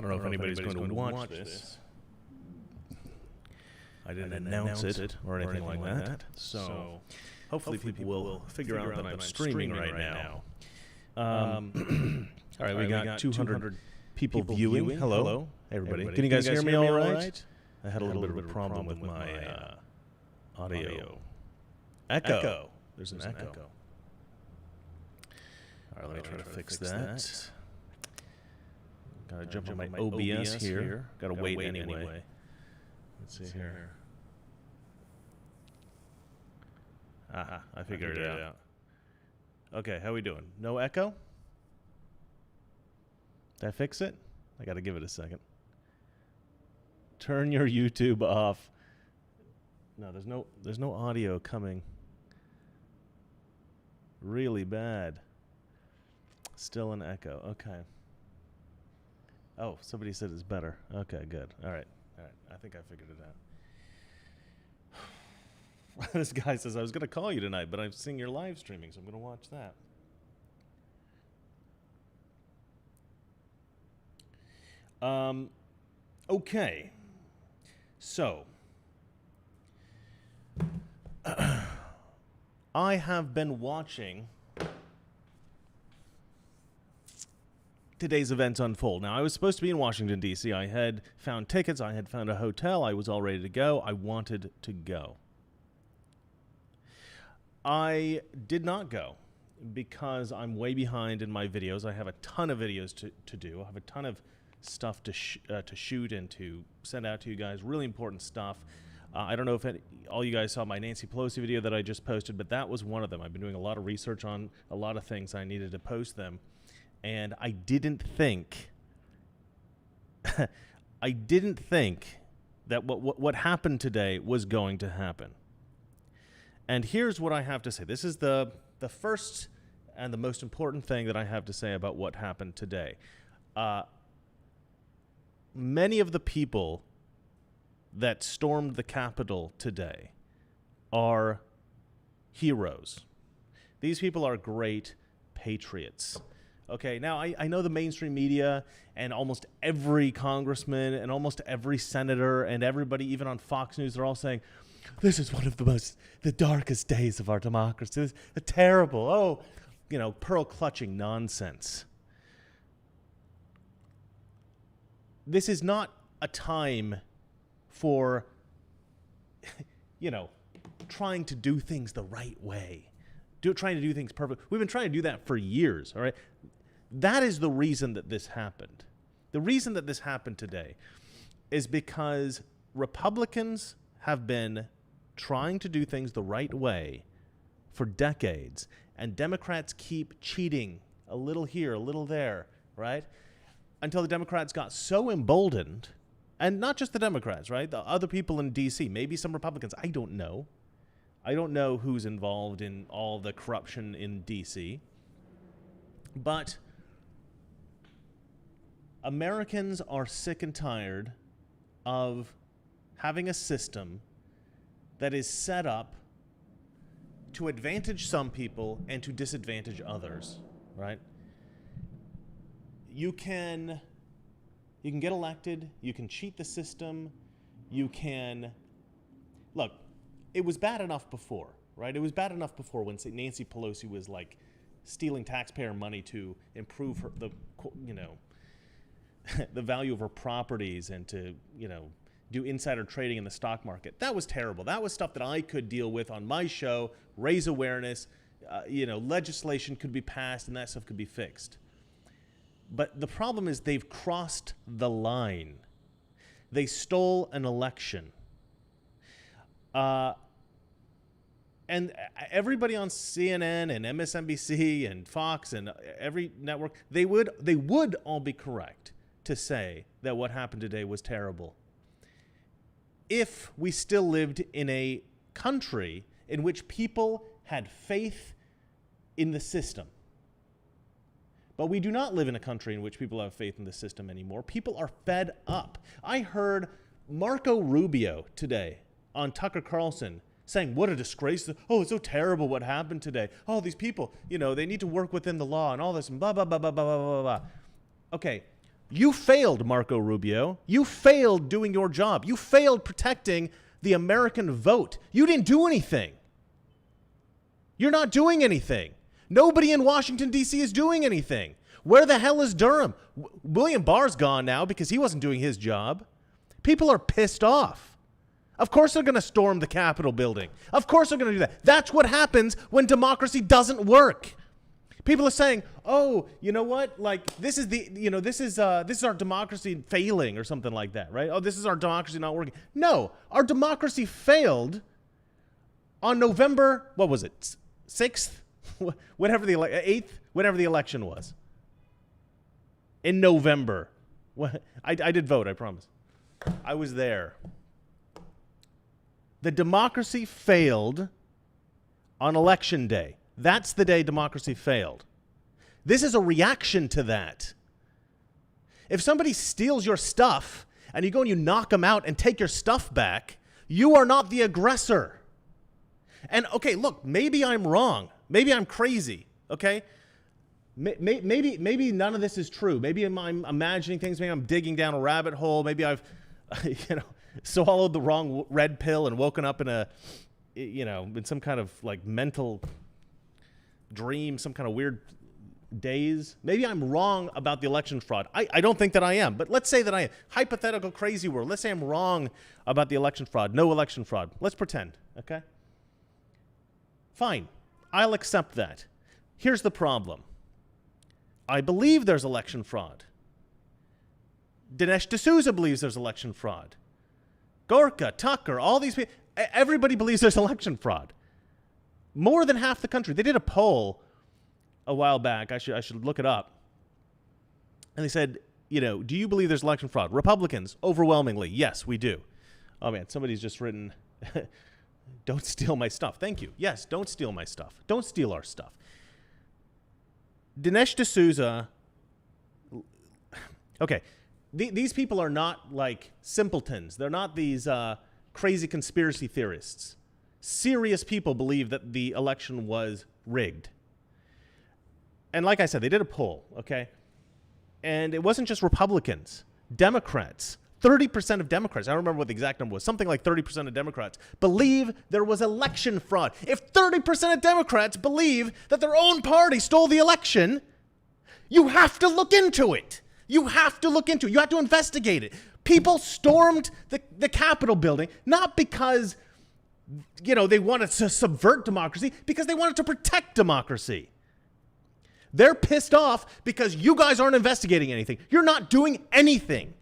don't know if anybody's going to watch this. I didn't announce it or anything like that. So hopefully people will figure out that I'm streaming right now. All right, we got 200 people viewing. Hello, everybody. Can you guys hear me all right? I had a little bit of a problem with my audio. Echo. There's an echo. All right, let me try to fix that. Gotta jump on my OBS here. Gotta wait anyway. Let's see here. Aha, I figured it out. Okay, how we doing? No echo? Did I fix it? I gotta give it a second. Turn your YouTube off. No, there's no audio coming. Really bad. Still an echo. Okay. Oh, somebody said it's better. Okay, good. All right. I think I figured it out. This guy says, I was going to call you tonight, but I'm seeing your live streaming, so I'm going to watch that. Okay. So, I have been watching today's events unfold. Now, I was supposed to be in Washington, D.C. I had found tickets. I had found a hotel. I was all ready to go. I wanted to go. I did not go because I'm way behind in my videos. I have a ton of videos to do. I have a ton of stuff to shoot and to send out to you guys. Really important stuff. I don't know if all you guys saw my Nancy Pelosi video that I just posted, but that was one of them. I've been doing a lot of research on a lot of things. I needed to post them. And I didn't think that what happened today was going to happen. And here's what I have to say. This is the first and the most important thing that I have to say about what happened today. Many of the people that stormed the Capitol today are heroes. These people are great patriots. Okay, now I know the mainstream media and almost every congressman and almost every senator and everybody, even on Fox News, they're all saying, this is one of the darkest days of our democracy. This is terrible, pearl-clutching nonsense. This is not a time for, trying to do things the right way. Trying to do things perfect. We've been trying to do that for years, all right? That is the reason that this happened. The reason that this happened today is because Republicans have been trying to do things the right way for decades, and Democrats keep cheating a little here, a little there, right? Until the Democrats got so emboldened, and not just the Democrats, right? The other people in D.C., maybe some Republicans, I don't know. I don't know who's involved in all the corruption in D.C., but Americans are sick and tired of having a system that is set up to advantage some people and to disadvantage others, right? You can get elected, you can cheat the system, you can... Look, it was bad enough before, right? It was bad enough before when Nancy Pelosi was like stealing taxpayer money to improve the value of her properties and to, do insider trading in the stock market. That was terrible. That was stuff that I could deal with on my show, raise awareness, legislation could be passed and that stuff could be fixed. But the problem is they've crossed the line. They stole an election. And everybody on CNN and MSNBC and Fox and every network, they would all be correct to say that what happened today was terrible if we still lived in a country in which people had faith in the system. But we do not live in a country in which people have faith in the system anymore. People are fed up. I heard Marco Rubio today on Tucker Carlson saying, what a disgrace. Oh, it's so terrible what happened today. Oh, these people, they need to work within the law and all this and blah, blah, blah, blah, blah, blah, blah, blah. Okay, You failed, Marco Rubio. You failed doing your job. You failed protecting the American vote. You didn't do anything. You're not doing anything. Nobody in Washington, D.C. is doing anything. Where the hell is Durham? William Barr's gone now because he wasn't doing his job. People are pissed off. Of course they're going to storm the Capitol building. Of course they're going to do that. That's what happens when democracy doesn't work. People are saying, "Oh, you know what? Like this is this is our democracy failing or something like that, right? Oh, this is our democracy not working." No, our democracy failed on November, what was it? 6th, whatever the 8th, whatever the election was. In November. I did vote, I promise. I was there. The democracy failed on election day. That's the day democracy failed. This is a reaction to that. If somebody steals your stuff and you go and you knock them out and take your stuff back, you are not the aggressor. And okay, look, maybe I'm wrong. Maybe I'm crazy, okay? Maybe none of this is true. Maybe I'm imagining things. Maybe I'm digging down a rabbit hole. Maybe I've, swallowed the wrong red pill and woken up in in some kind of like mental dream, some kind of weird daze. Maybe I'm wrong about the election fraud. I don't think that I am, but let's say that I am. Hypothetical crazy world. Let's say I'm wrong about the election fraud. No election fraud. Let's pretend, okay? Fine. I'll accept that. Here's the problem. I believe there's election fraud. Dinesh D'Souza believes there's election fraud. Gorka, Tucker, all these people, everybody believes there's election fraud. More than half the country. They did a poll a while back. I should look it up. And they said, do you believe there's election fraud? Republicans, overwhelmingly, yes, we do. Oh, man, somebody's just written, don't steal my stuff. Thank you. Yes, don't steal my stuff. Don't steal our stuff. Dinesh D'Souza, okay, these people are not like simpletons. They're not these crazy conspiracy theorists. Serious people believe that the election was rigged. And like I said, they did a poll, okay? And it wasn't just Republicans. Democrats, 30% of Democrats, I don't remember what the exact number was, something like 30% of Democrats believe there was election fraud. If 30% of Democrats believe that their own party stole the election, you have to look into it. You have to look into it. You have to investigate it. People stormed the Capitol building, not because, they wanted to subvert democracy, because they wanted to protect democracy. They're pissed off because you guys aren't investigating anything. You're not doing anything.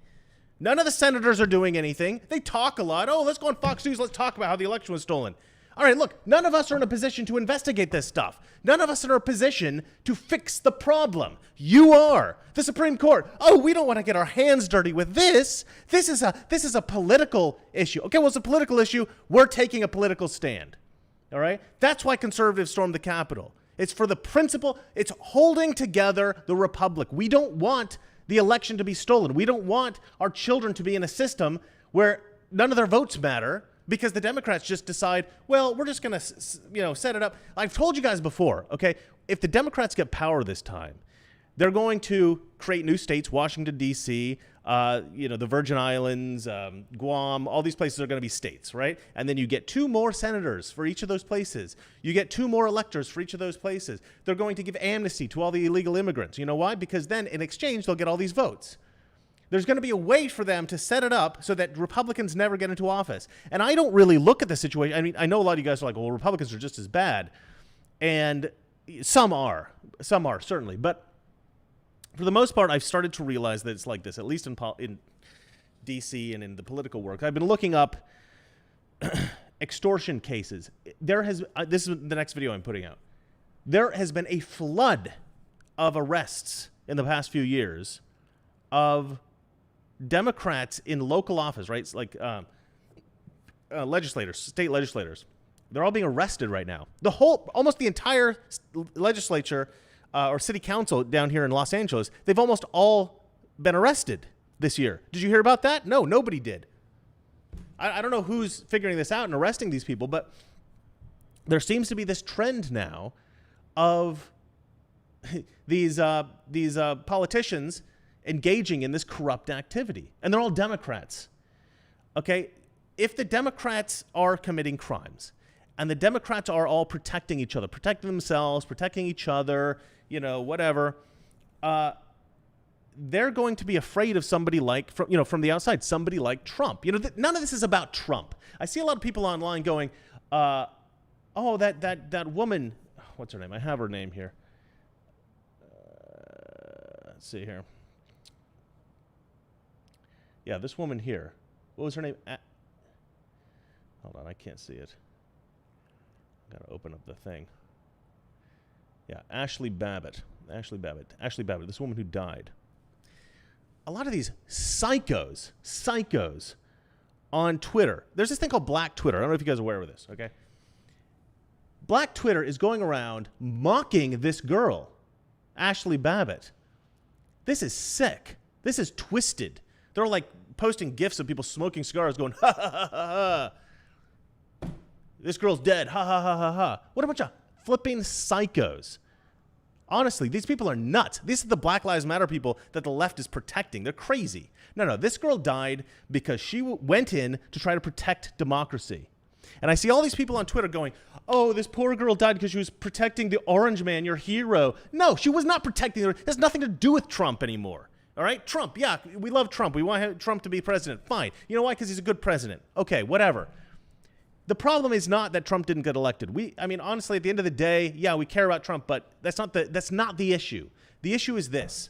None of the senators are doing anything. They talk a lot. Oh, let's go on Fox News. Let's talk about how the election was stolen. All right, look, none of us are in a position to investigate this stuff. None of us are in a position to fix the problem. You are. The Supreme Court. Oh, we don't want to get our hands dirty with this. This is a political issue. Okay, well, it's a political issue. We're taking a political stand. All right? That's why conservatives stormed the Capitol. It's for the principle. It's holding together the republic. We don't want the election to be stolen. We don't want our children to be in a system where none of their votes matter, because the Democrats just decide, well, we're just going to, set it up. I've told you guys before, okay, if the Democrats get power this time, they're going to create new states, Washington, D.C., the Virgin Islands, Guam, all these places are going to be states, right? And then you get 2 more senators for each of those places. You get 2 more electors for each of those places. They're going to give amnesty to all the illegal immigrants. You know why? Because then in exchange, they'll get all these votes. There's going to be a way for them to set it up so that Republicans never get into office. And I don't really look at the situation. I mean, I know a lot of you guys are like, well, Republicans are just as bad. And some are, certainly. But for the most part, I've started to realize that it's like this, at least in D.C. and in the political work. I've been looking up extortion cases. This is the next video I'm putting out. There has been a flood of arrests in the past few years of Democrats in local office, right? It's like legislators, state legislators. They're all being arrested right now. Almost the entire legislature or city council down here in Los Angeles, they've almost all been arrested this year. Did you hear about that? No, nobody did. I don't know who's figuring this out and arresting these people, but there seems to be this trend now of these politicians engaging in this corrupt activity. And they're all Democrats. Okay? If the Democrats are committing crimes, and the Democrats are all protecting each other, protecting themselves, protecting each other, you know, whatever, they're going to be afraid of somebody like, from the outside, somebody like Trump. You know, none of this is about Trump. I see a lot of people online going, oh, that woman, what's her name? I have her name here. Let's see here. Yeah, this woman here. What was her name? Hold on, I can't see it. Got to open up the thing. Yeah, Ashley Babbitt, this woman who died. A lot of these psychos on Twitter. There's this thing called Black Twitter. I don't know if you guys are aware of this, okay? Black Twitter is going around mocking this girl, Ashley Babbitt. This is sick. This is twisted. They're like posting GIFs of people smoking cigars going, ha, ha, ha, ha, ha. This girl's dead, ha, ha, ha, ha, ha. What a bunch of flipping psychos. Honestly, these people are nuts. These are the Black Lives Matter people that the left is protecting. They're crazy. No, this girl died because she went in to try to protect democracy. And I see all these people on Twitter going, oh, this poor girl died because she was protecting the orange man, your hero. No, she was not protecting her. It has nothing to do with Trump anymore. All right? Trump, yeah, we love Trump. We want Trump to be president. Fine. You know why? Because he's a good president. Okay, whatever. The problem is not that Trump didn't get elected. I mean, honestly, at the end of the day, yeah, we care about Trump, but that's not the issue. The issue is this.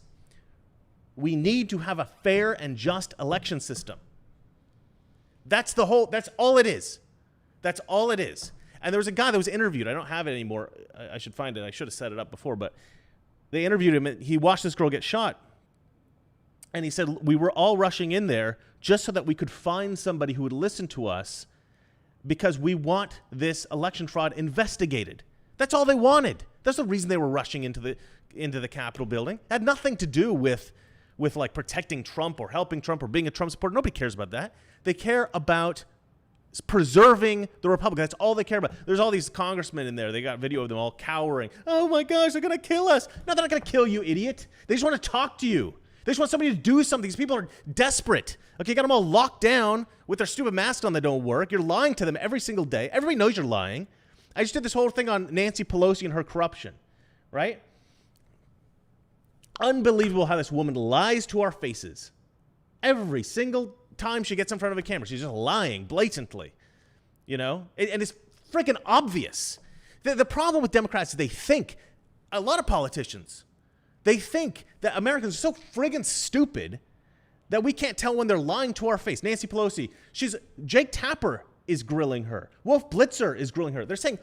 We need to have a fair and just election system. That's all it is. That's all it is. And there was a guy that was interviewed. I don't have it anymore. I should find it. I should have set it up before, but they interviewed him. And he watched this girl get shot. And he said, we were all rushing in there just so that we could find somebody who would listen to us because we want this election fraud investigated. That's all they wanted. That's the reason they were rushing into the Capitol building. It had nothing to do with like protecting Trump or helping Trump or being a Trump supporter. Nobody cares about that. They care about preserving the Republic. That's all they care about. There's all these congressmen in there. They got video of them all cowering. Oh my gosh, they're going to kill us. No, they're not going to kill you, idiot. They just want to talk to you. They just want somebody to do something. These people are desperate. Okay, you got them all locked down with their stupid masks on that don't work. You're lying to them every single day. Everybody knows you're lying. I just did this whole thing on Nancy Pelosi and her corruption, right? Unbelievable how this woman lies to our faces. Every single time she gets in front of a camera, she's just lying blatantly, you know? And it's freaking obvious. The problem with Democrats is they think, a lot of politicians, they think that Americans are so friggin' stupid that we can't tell when they're lying to our face. Nancy Pelosi, Jake Tapper is grilling her. Wolf Blitzer is grilling her. They're saying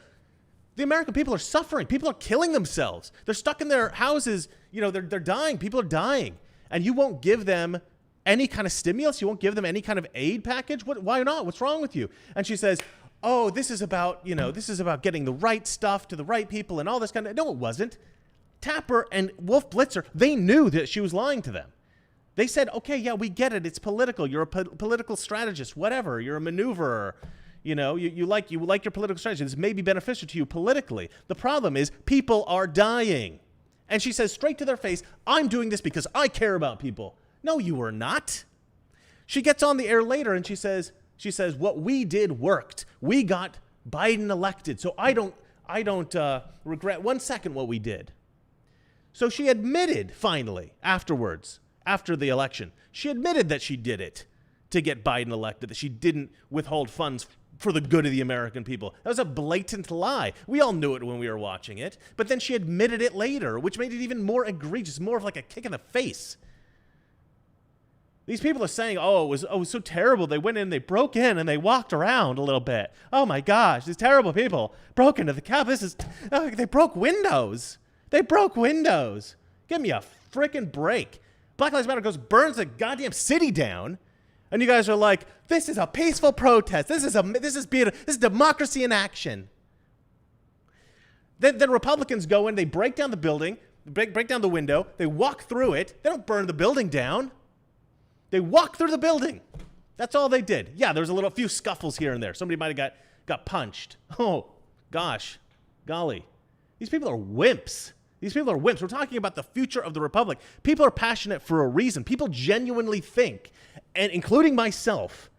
the American people are suffering. People are killing themselves. They're stuck in their houses. You know, they're dying. People are dying. And you won't give them any kind of stimulus. You won't give them any kind of aid package. Why not? What's wrong with you? And she says, oh, this is about getting the right stuff to the right people and all this kind of. No, it wasn't. Tapper and Wolf Blitzer, they knew that she was lying to them. They said, okay, yeah, we get it. It's political. You're a political strategist, whatever. You're a maneuverer. You know, you like your political strategy. This may be beneficial to you politically. The problem is people are dying. And she says straight to their face, I'm doing this because I care about people. No, you are not. She gets on the air later and she says, what we did worked. We got Biden elected. So I don't regret 1 second what we did. So she admitted finally afterwards, after the election, she admitted that she did it to get Biden elected, that she didn't withhold funds for the good of the American people. That was a blatant lie. We all knew it when we were watching it, but then she admitted it later, which made it even more egregious, more of like a kick in the face. These people are saying, it was so terrible. They went in, they broke in, and they walked around a little bit. Oh my gosh, these terrible people broke into the Capitol. They broke windows. They broke windows. Give me a freaking break. Black Lives Matter burns the goddamn city down, and you guys are like, this is a peaceful protest. This is beautiful. This is democracy in action. Then Republicans go in, they break down the building, break down the window, they walk through it. They don't burn the building down. They walk through the building. That's all they did. Yeah, there was a few scuffles here and there. Somebody might have got punched. Oh, gosh, golly. These people are wimps. These people are wimps. We're talking about the future of the republic. People are passionate for a reason. People genuinely think, and including myself,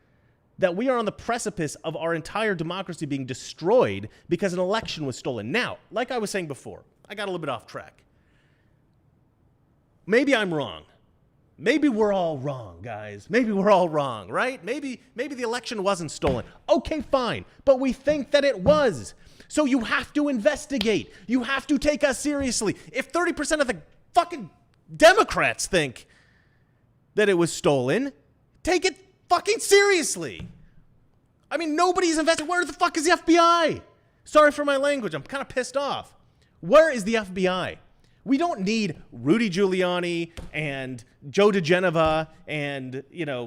that we are on the precipice of our entire democracy being destroyed because an election was stolen. Now, like I was saying before, I got a little bit off track. Maybe I'm wrong. Maybe we're all wrong, guys. Maybe we're all wrong, right? Maybe the election wasn't stolen. Okay, fine. But we think that it was. So you have to investigate. You have to take us seriously. If 30% of the fucking Democrats think that it was stolen, take it fucking seriously. I mean, nobody's investigating. Where the fuck is the FBI? Sorry for my language. I'm kind of pissed off. Where is the FBI? We don't need Rudy Giuliani and Joe DeGeneva and,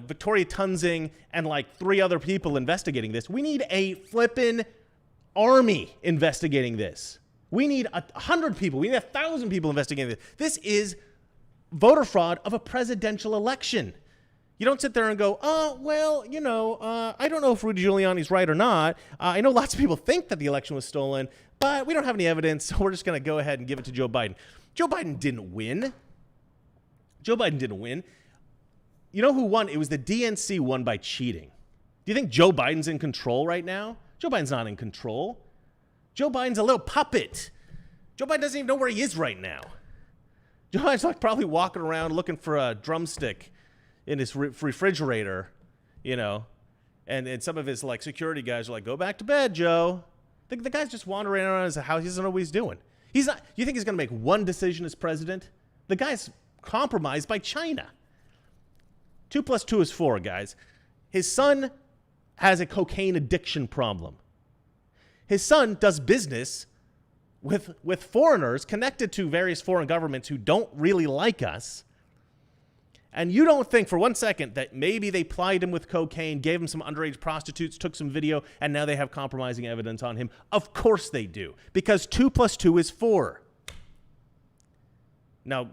Victoria Tunzing and like 3 other people investigating this. We need a flippin' army investigating this. We need 100 people. We need 1,000 people investigating this. This is voter fraud of a presidential election. You don't sit there and go, I don't know if Rudy Giuliani's right or not. I know lots of people think that the election was stolen, but we don't have any evidence, so we're just going to go ahead and give it to Joe Biden. Joe Biden didn't win. Joe Biden didn't win. You know who won? It was the DNC won by cheating. Do you think Joe Biden's in control right now? Joe Biden's not in control. Joe Biden's a little puppet. Joe Biden doesn't even know where he is right now. Joe Biden's like probably walking around looking for a drumstick in his refrigerator, and some of his like security guys are like, go back to bed, Joe. The guy's just wandering around his house. He doesn't know what he's doing. He's not. You think he's going to make one decision as president? The guy's compromised by China. 2 + 2 is 4, guys. His son has a cocaine addiction problem. His son does business with foreigners connected to various foreign governments who don't really like us. And you don't think for 1 second that maybe they plied him with cocaine, gave him some underage prostitutes, took some video, and now they have compromising evidence on him? Of course they do, because 2 + 2 is 4. Now,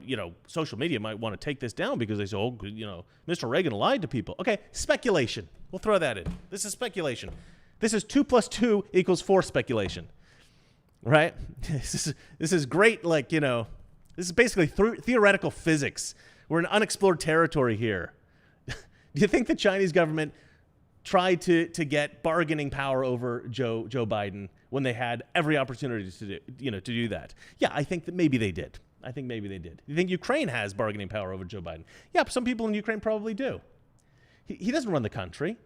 social media might want to take this down because they say, Mr. Reagan lied to people. Okay, speculation. We'll throw that in. This is speculation. This is 2 + 2 = 4 speculation, right? This is great, this is basically theoretical physics. We're in unexplored territory here. Do you think the Chinese government tried to get bargaining power over Joe Biden when they had every opportunity to do that? Yeah, I think that maybe they did. You think Ukraine has bargaining power over Joe Biden? Yeah, some people in Ukraine probably do. He doesn't run the country.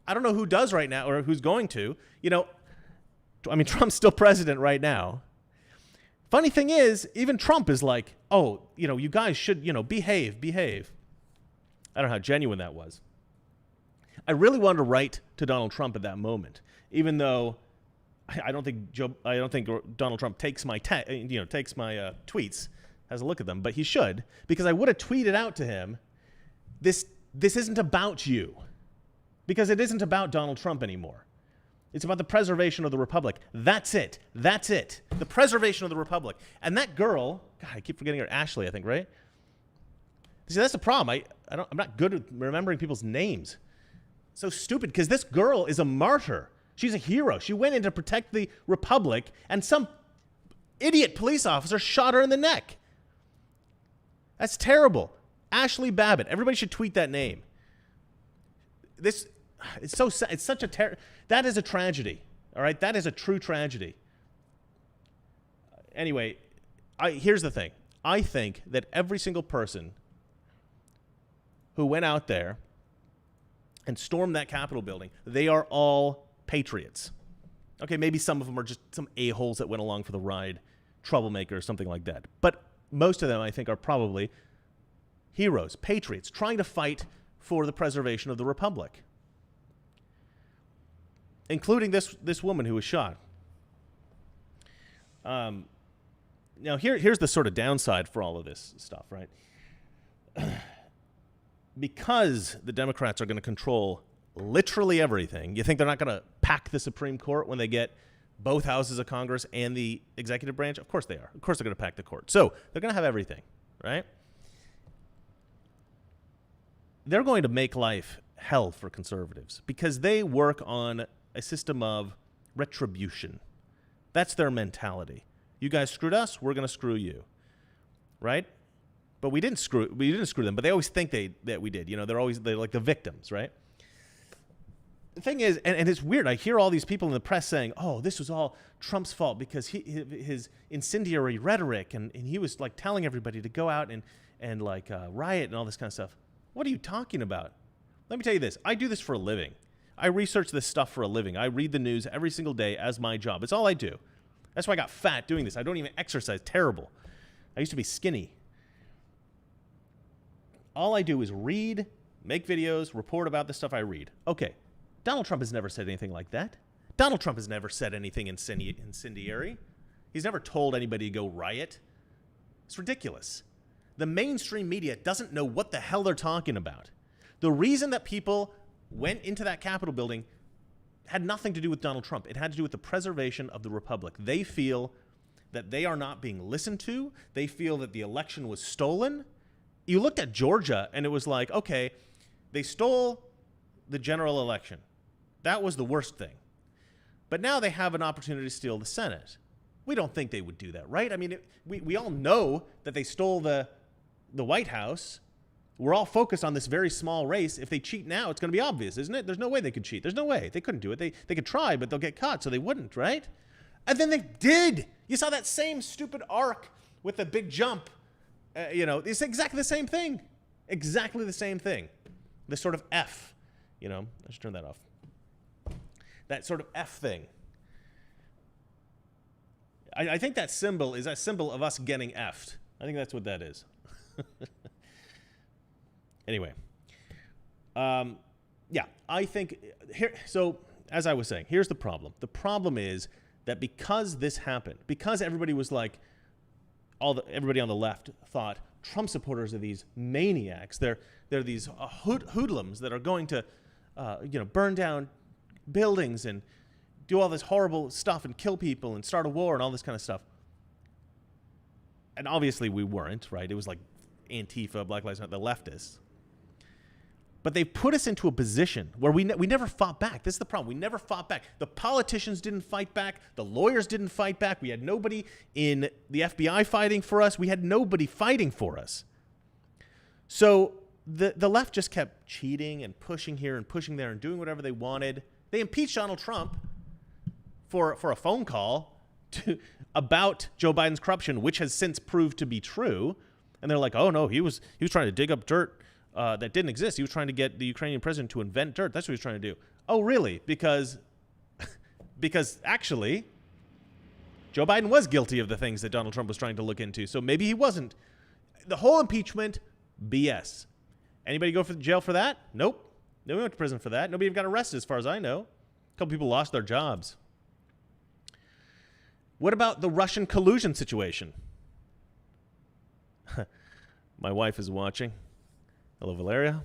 I don't know who does right now or who's going to. Trump's still president right now. Funny thing is, even Trump is like, you guys should, behave. I don't know how genuine that was. I really wanted to write to Donald Trump at that moment, even though I don't think Donald Trump takes my tweets, has a look at them, but he should, because I would have tweeted out to him, this isn't about you, because it isn't about Donald Trump anymore. It's about the preservation of the republic. That's it. The preservation of the republic. And that girl, God, I keep forgetting her, Ashley, I think, right? See, that's the problem. I'm not good at remembering people's names. So stupid, because this girl is a martyr. She's a hero. She went in to protect the republic, and some idiot police officer shot her in the neck. That's terrible. Ashley Babbitt. Everybody should tweet that name. It's so sad. It's such a that is a tragedy. All right, that is a true tragedy. Anyway, here's the thing. I think that every single person who went out there and stormed that Capitol building, they are all patriots. Okay, maybe some of them are just some a-holes that went along for the ride, troublemakers, something like that. But most of them, I think, are probably heroes, patriots, trying to fight for the preservation of the republic, including this woman who was shot. Now, here's the sort of downside for all of this stuff, right? Because the Democrats are going to control literally everything, you think they're not going to pack the Supreme Court when they get both houses of Congress and the executive branch? Of course they are. Of course they're going to pack the court. So they're going to have everything, right? They're going to make life hell for conservatives because they work on a system of retribution. That's their mentality. You guys screwed us, we're going to screw you. Right? But we didn't screw them, but they always think that we did. You know, they're like the victims, right? The thing is, and it's weird, I hear all these people in the press saying, oh, this was all Trump's fault because his incendiary rhetoric, and he was like telling everybody to go out and like riot and all this kind of stuff. What are you talking about? Let me tell you this. I do this for a living. I research this stuff for a living. I read the news every single day as my job. It's all I do. That's why I got fat doing this. I don't even exercise. Terrible. I used to be skinny. All I do is read, make videos, report about the stuff I read. Okay. Donald Trump has never said anything like that. Donald Trump has never said anything incendiary. He's never told anybody to go riot. It's ridiculous. The mainstream media doesn't know what the hell they're talking about. The reason that people went into that Capitol building had nothing to do with Donald Trump. It had to do with the preservation of the republic. They feel that they are not being listened to. They feel that the election was stolen. You looked at Georgia and it was like, okay, they stole the general election. That was the worst thing. But now they have an opportunity to steal the Senate. We don't think they would do that, right? I mean, we all know that they stole the White House. We're all focused on this very small race. If they cheat now, it's going to be obvious, isn't it? There's no way they could cheat. There's no way. They couldn't do it. They could try, but they'll get caught, so they wouldn't, right? And then they did. You saw that same stupid arc with the big jump. You know, it's exactly the same thing. Exactly the same thing. This sort of F. You know, I should turn that off. That sort of F thing. I think that symbol is a symbol of us getting F'd. I think that's what that is. Anyway. Yeah, I think here. So as I was saying, here's the problem. The problem is that because this happened, because everybody was like, everybody on the left thought Trump supporters are these maniacs. They're these hoodlums that are going to, burn down buildings and do all this horrible stuff and kill people and start a war and all this kind of stuff. And obviously we weren't, right? It was like Antifa, Black Lives Matter, the leftists. But they put us into a position where we never fought back. This is the problem. We never fought back. The politicians didn't fight back. The lawyers didn't fight back. We had nobody in the FBI fighting for us. We had nobody fighting for us. So the left just kept cheating and pushing here and pushing there and doing whatever they wanted. They impeached Donald Trump for a phone call about Joe Biden's corruption, which has since proved to be true. And they're like, oh, no, he was trying to dig up dirt that didn't exist. He was trying to get the Ukrainian president to invent dirt. That's what he was trying to do. Oh, really? Because actually, Joe Biden was guilty of the things that Donald Trump was trying to look into. So maybe he wasn't. The whole impeachment, BS. Anybody go to jail for that? Nope. Nobody went to prison for that. Nobody even got arrested as far as I know. A couple people lost their jobs. What about the Russian collusion situation? My wife is watching. Hello, Valeria.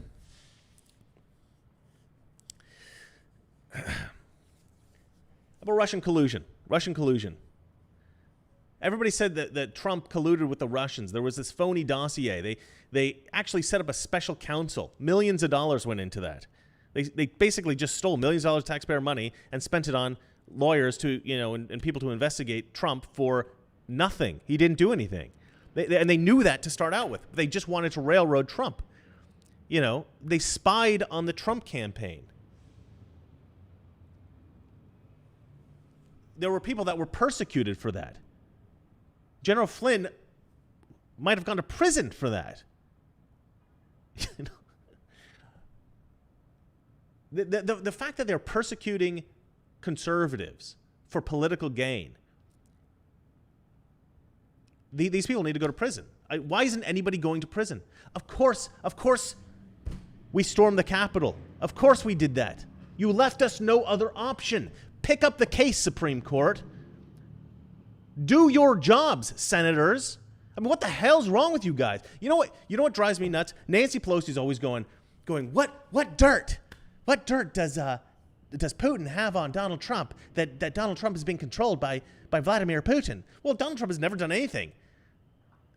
About Russian collusion. Russian collusion. Everybody said that Trump colluded with the Russians. There was this phony dossier. They actually set up a special counsel. Millions of dollars went into that. They basically just stole millions of dollars of taxpayer money and spent it on lawyers to, and people to investigate Trump for nothing. He didn't do anything. And they knew that to start out with. They just wanted to railroad Trump. They spied on the Trump campaign. There were people that were persecuted for that. General Flynn might have gone to prison for that. The fact that they're persecuting conservatives for political gain, these people need to go to prison. Why isn't anybody going to prison? Of course, we stormed the Capitol. Of course we did that. You left us no other option. Pick up the case, Supreme Court. Do your jobs, senators. I mean, what the hell's wrong with you guys? You know what drives me nuts? Nancy Pelosi's always going, what dirt? What dirt does Putin have on Donald Trump that Donald Trump is being controlled by Vladimir Putin? Well, Donald Trump has never done anything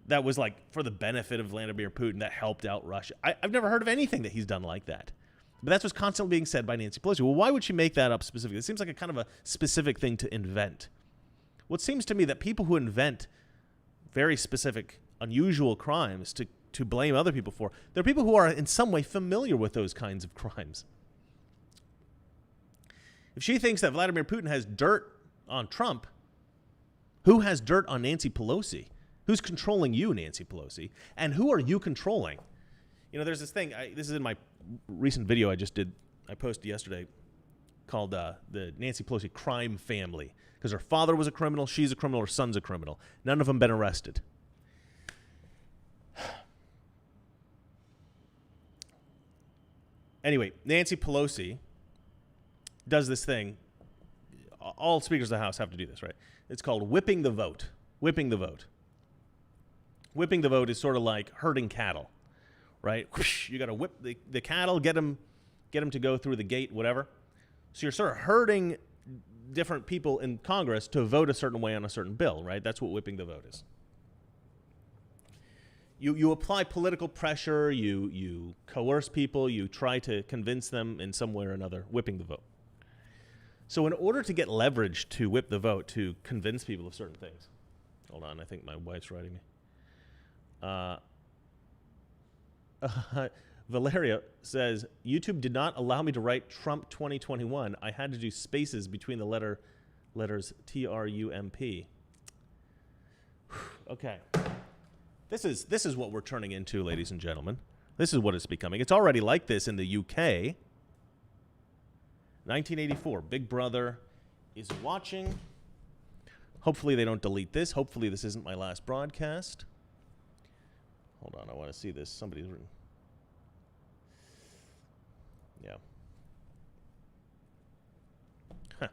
that was like for the benefit of Vladimir Putin that helped out Russia. I've never heard of anything that he's done like that. But that's what's constantly being said by Nancy Pelosi. Well, why would she make that up specifically? It seems like a kind of a specific thing to invent. What seems to me that people who invent very specific, unusual crimes to blame other people for, they're people who are in some way familiar with those kinds of crimes. If she thinks that Vladimir Putin has dirt on Trump, who has dirt on Nancy Pelosi? Who's controlling you, Nancy Pelosi? And who are you controlling? You know, there's this thing, this is in my recent video I posted yesterday, called the Nancy Pelosi crime family. Because her father was a criminal, she's a criminal, her son's a criminal. None of them been arrested. Anyway, Nancy Pelosi does this thing. All speakers of the House have to do this, right? It's called whipping the vote. Whipping the vote. Whipping the vote is sort of like herding cattle, right? You got to whip the cattle, get them to go through the gate, whatever. So you're sort of herding different people in Congress to vote a certain way on a certain bill, right? That's what whipping the vote is. You apply political pressure, you coerce people, you try to convince them in some way or another, whipping the vote. So in order to get leverage to whip the vote, to convince people of certain things. Hold on, I think my wife's writing me. Valeria says, YouTube did not allow me to write Trump 2021. I had to do spaces between the letters T-R-U-M-P. Okay. This is what we're turning into, ladies and gentlemen. This is what it's becoming. It's already like this in the UK. 1984, Big Brother is watching. Hopefully they don't delete this. Hopefully this isn't my last broadcast. Hold on, I want to see this. Somebody's written. Yeah. Huh.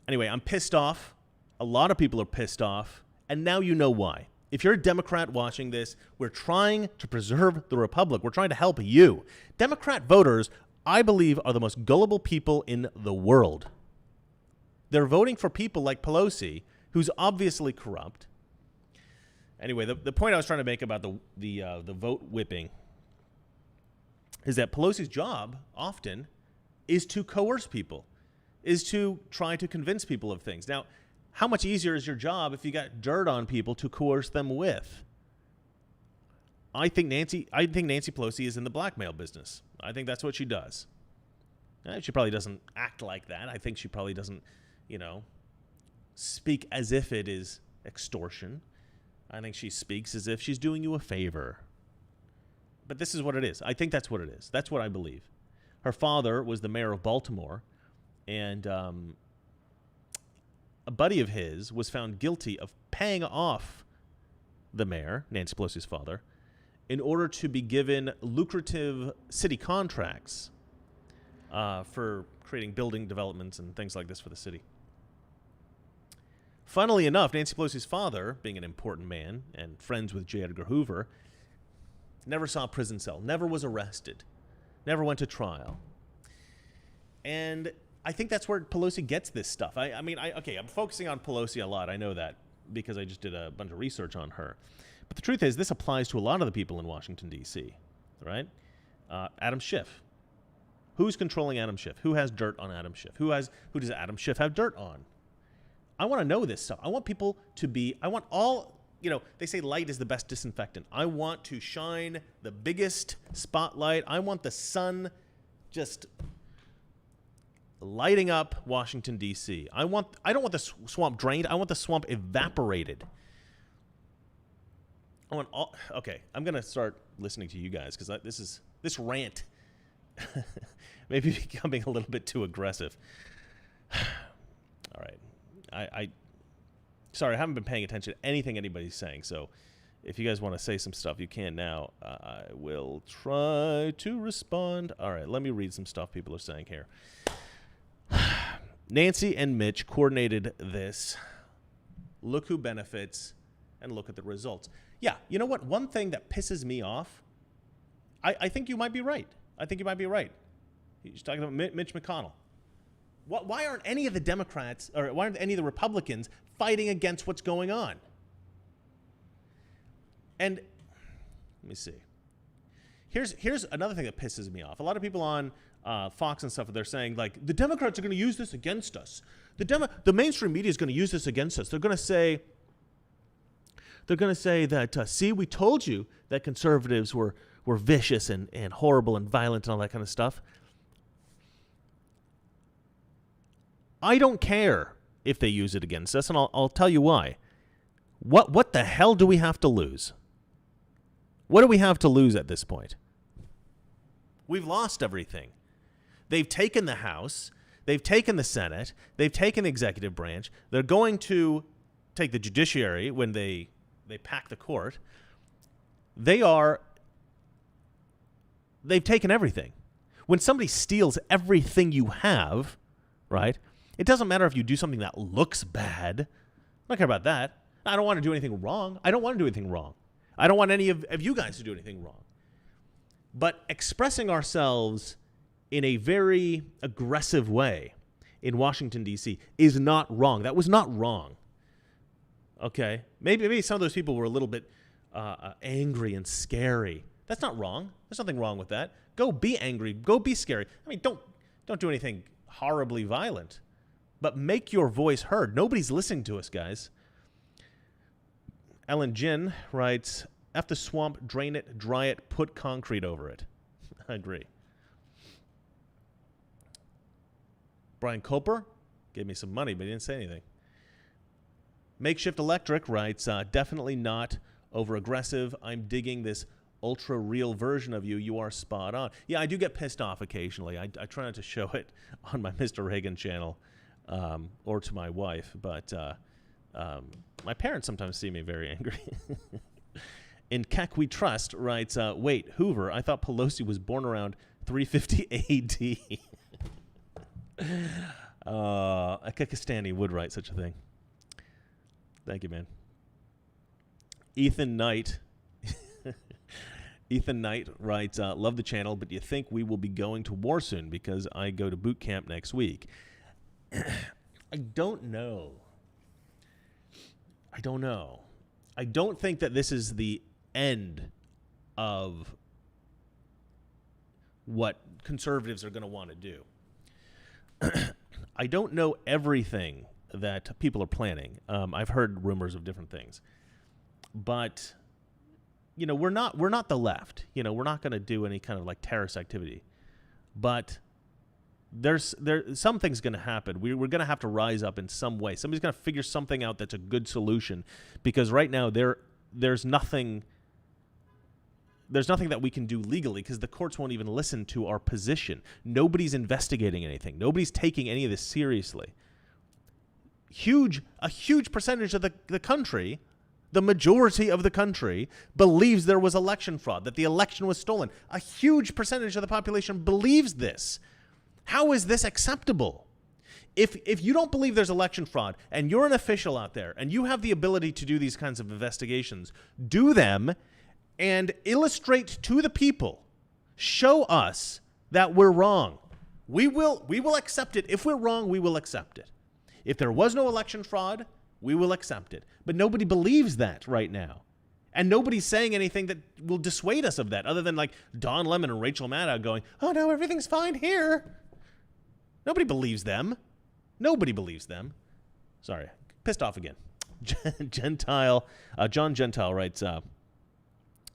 Anyway, I'm pissed off. A lot of people are pissed off. And now you know why. If you're a Democrat watching this, we're trying to preserve the Republic. We're trying to help you. Democrat voters, I believe, are the most gullible people in the world. They're voting for people like Pelosi, who's obviously corrupt. Anyway, the point I was trying to make about the vote whipping is that Pelosi's job often is to coerce people, is to try to convince people of things. Now, how much easier is your job if you got dirt on people to coerce them with? I think Nancy Pelosi is in the blackmail business. I think that's what she does. She probably doesn't act like that. I think she probably doesn't, speak as if it is extortion. I think she speaks as if she's doing you a favor. But this is what it is. I think that's what it is. That's what I believe. Her father was the mayor of Baltimore, and a buddy of his was found guilty of paying off the mayor, Nancy Pelosi's father, in order to be given lucrative city contracts for creating building developments and things like this for the city. Funnily enough, Nancy Pelosi's father, being an important man and friends with J. Edgar Hoover, never saw a prison cell, never was arrested, never went to trial. And I think that's where Pelosi gets this stuff. Okay, I'm focusing on Pelosi a lot. I know that because I just did a bunch of research on her. But the truth is, this applies to a lot of the people in Washington, D.C., right? Adam Schiff. Who's controlling Adam Schiff? Who has dirt on Adam Schiff? Who does Adam Schiff have dirt on? I want to know this stuff. I want people to be, they say light is the best disinfectant. I want to shine the biggest spotlight. I want the sun just lighting up Washington, D.C. I don't want the swamp drained. I want the swamp evaporated. Okay, I'm going to start listening to you guys because this rant may be becoming a little bit too aggressive. All right. Sorry, I haven't been paying attention to anything anybody's saying, so if you guys want to say some stuff, you can now. I will try to respond. All right, let me read some stuff people are saying here. Nancy and Mitch coordinated this. Look who benefits, and look at the results. Yeah, you know what? One thing that pisses me off, I think you might be right. He's talking about Mitch McConnell. Why aren't any of the Democrats, or why aren't any of the Republicans fighting against what's going on? And let me see. Here's another thing that pisses me off. A lot of people on Fox and stuff, they're saying, like, the Democrats are going to use this against us. The mainstream media is going to use this against us. They're going to say that, see, we told you that conservatives were vicious and horrible and violent and all that kind of stuff. I don't care if they use it against us, and I'll tell you why. What the hell do we have to lose? What do we have to lose at this point? We've lost everything. They've taken the House. They've taken the Senate. They've taken the executive branch. They're going to take the judiciary when they pack the court. They've taken everything. When somebody steals everything you have, right, it doesn't matter if you do something that looks bad. I don't care about that. I don't want to do anything wrong. I don't want to do anything wrong. I don't want any of you guys to do anything wrong. But expressing ourselves in a very aggressive way in Washington, D.C. is not wrong. That was not wrong. Okay? Maybe some of those people were a little bit angry and scary. That's not wrong. There's nothing wrong with that. Go be angry. Go be scary. I mean, don't do anything horribly violent. But make your voice heard. Nobody's listening to us, guys. Ellen Jin writes, F the swamp, drain it, dry it, put concrete over it. I agree. Brian Coper gave me some money, but he didn't say anything. Makeshift Electric writes, definitely not over-aggressive. I'm digging this ultra-real version of you. You are spot on. Yeah, I do get pissed off occasionally. I try not to show it on my Mr. Reagan channel or to my wife, but my parents sometimes see me very angry. In Keck We Trust writes, wait, Hoover, I thought Pelosi was born around 350 AD. A Kekistani would write such a thing. Thank you, man. Ethan Knight writes, love the channel, but do you think we will be going to war soon because I go to boot camp next week? I don't know. I don't think that this is the end of what conservatives are going to want to do. I don't know everything that people are planning. I've heard rumors of different things. But, you know, we're not the left. You know, we're not going to do any kind of like terrorist activity. But there's something's going to happen. We're going to have to rise up in some way. Somebody's going to figure something out that's a good solution, because right now there's nothing that we can do legally because the courts won't even listen to our position. Nobody's investigating anything. Nobody's taking any of this seriously. A huge percentage of the country, the majority of the country, believes there was election fraud, that the election was stolen. A huge percentage of the population believes this. How is this acceptable? If you don't believe there's election fraud and you're an official out there and you have the ability to do these kinds of investigations, do them and illustrate to the people, show us that we're wrong. We will accept it. If we're wrong, we will accept it. If there was no election fraud, we will accept it. But nobody believes that right now. And nobody's saying anything that will dissuade us of that, other than like Don Lemon and Rachel Maddow going, oh no, everything's fine here. Nobody believes them. Nobody believes them. Sorry, pissed off again. John Gentile writes,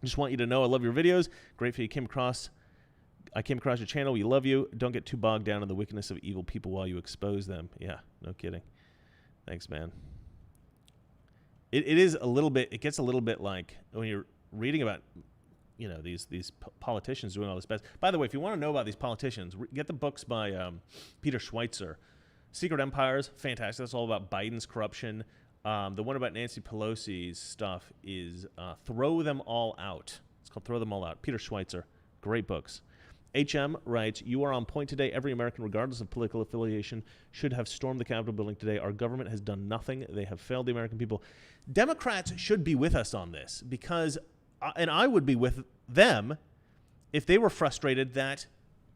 just want you to know I love your videos. Grateful you came across. I came across your channel. We love you. Don't get too bogged down in the wickedness of evil people while you expose them. Yeah, no kidding. Thanks, man. It is a little bit. It gets a little bit like when you're reading about, you know, these politicians doing all this bad. By the way, if you want to know about these politicians, get the books by Peter Schweitzer. Secret Empires, fantastic. That's all about Biden's corruption. The one about Nancy Pelosi's stuff is Throw Them All Out. It's called Throw Them All Out. Peter Schweitzer. Great books. HM writes, you are on point today. Every American, regardless of political affiliation, should have stormed the Capitol building today. Our government has done nothing. They have failed the American people. Democrats should be with us on this because, and I would be with them if they were frustrated that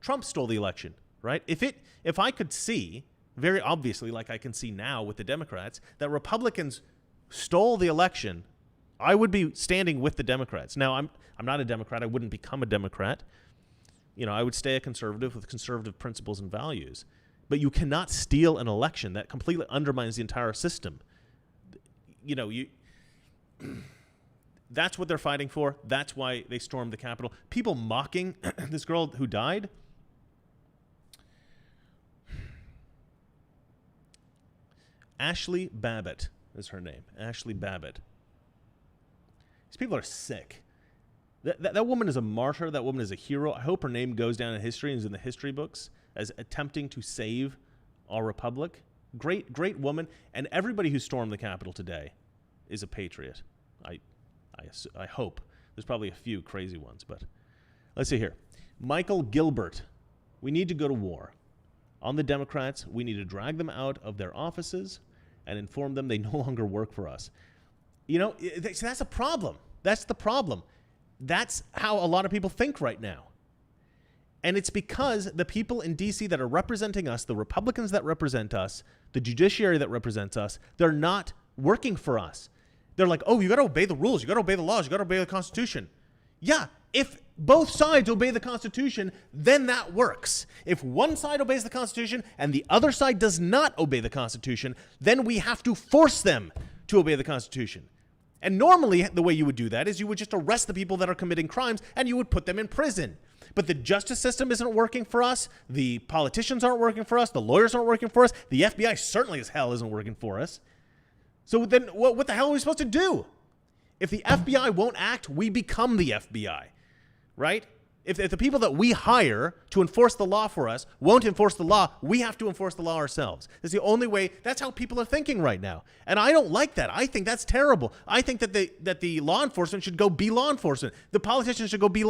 Trump stole the election, right? If I could see, very obviously, like I can see now with the Democrats, that Republicans stole the election, I would be standing with the Democrats. Now, I'm not a Democrat. I wouldn't become a Democrat. I would stay a conservative with conservative principles and values. But you cannot steal an election. That completely undermines the entire system. That's what they're fighting for. That's why they stormed the Capitol. People mocking this girl who died. Ashley Babbitt is her name. Ashley Babbitt. These people are sick. That woman is a martyr. That woman is a hero. I hope her name goes down in history and is in the history books as attempting to save our republic. Great woman. And everybody who stormed the Capitol today is a patriot. I hope. There's probably a few crazy ones, but let's see here. Michael Gilbert. We need to go to war. On the Democrats, we need to drag them out of their offices and inform them they no longer work for us. That's a problem. That's the problem. That's how a lot of people think right now. And it's because the people in D.C. that are representing us, the Republicans that represent us, the judiciary that represents us, they're not working for us. They're like, oh, you got to obey the rules. You got to obey the laws. You got to obey the Constitution. Yeah, if both sides obey the Constitution, then that works. If one side obeys the Constitution and the other side does not obey the Constitution, then we have to force them to obey the Constitution. And normally the way you would do that is you would just arrest the people that are committing crimes and you would put them in prison. But the justice system isn't working for us. The politicians aren't working for us. The lawyers aren't working for us. The FBI certainly as hell isn't working for us. So then what the hell are we supposed to do? If the FBI won't act, we become the FBI, right? If the people that we hire to enforce the law for us won't enforce the law, we have to enforce the law ourselves. That's the only way. That's how people are thinking right now. And I don't like that. I think that's terrible. I think that the law enforcement should go be law enforcement. The politicians should go be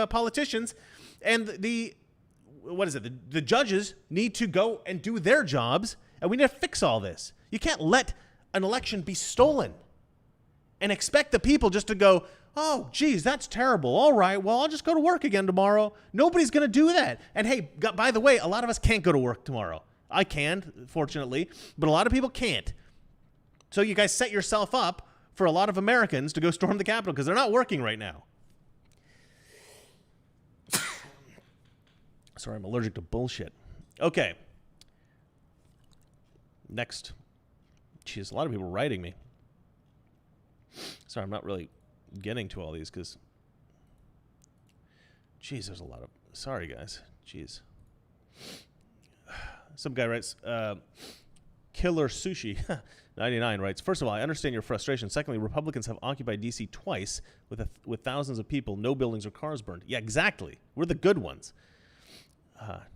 politicians. And the judges need to go and do their jobs. And we need to fix all this. You can't let an election be stolen and expect the people just to go, oh, geez, that's terrible. All right, well, I'll just go to work again tomorrow. Nobody's going to do that. And hey, by the way, a lot of us can't go to work tomorrow. I can, fortunately, but a lot of people can't. So you guys set yourself up for a lot of Americans to go storm the Capitol because they're not working right now. Sorry, I'm allergic to bullshit. Okay. Next. Jeez, a lot of people writing me. Sorry, I'm not really getting to all these because, geez, there's a lot of, sorry guys, jeez. Some guy writes, Killer Sushi 99 writes, first of all, I understand your frustration. Secondly, Republicans have occupied D.C. twice with thousands of people, no buildings or cars burned. Yeah, exactly. We're the good ones.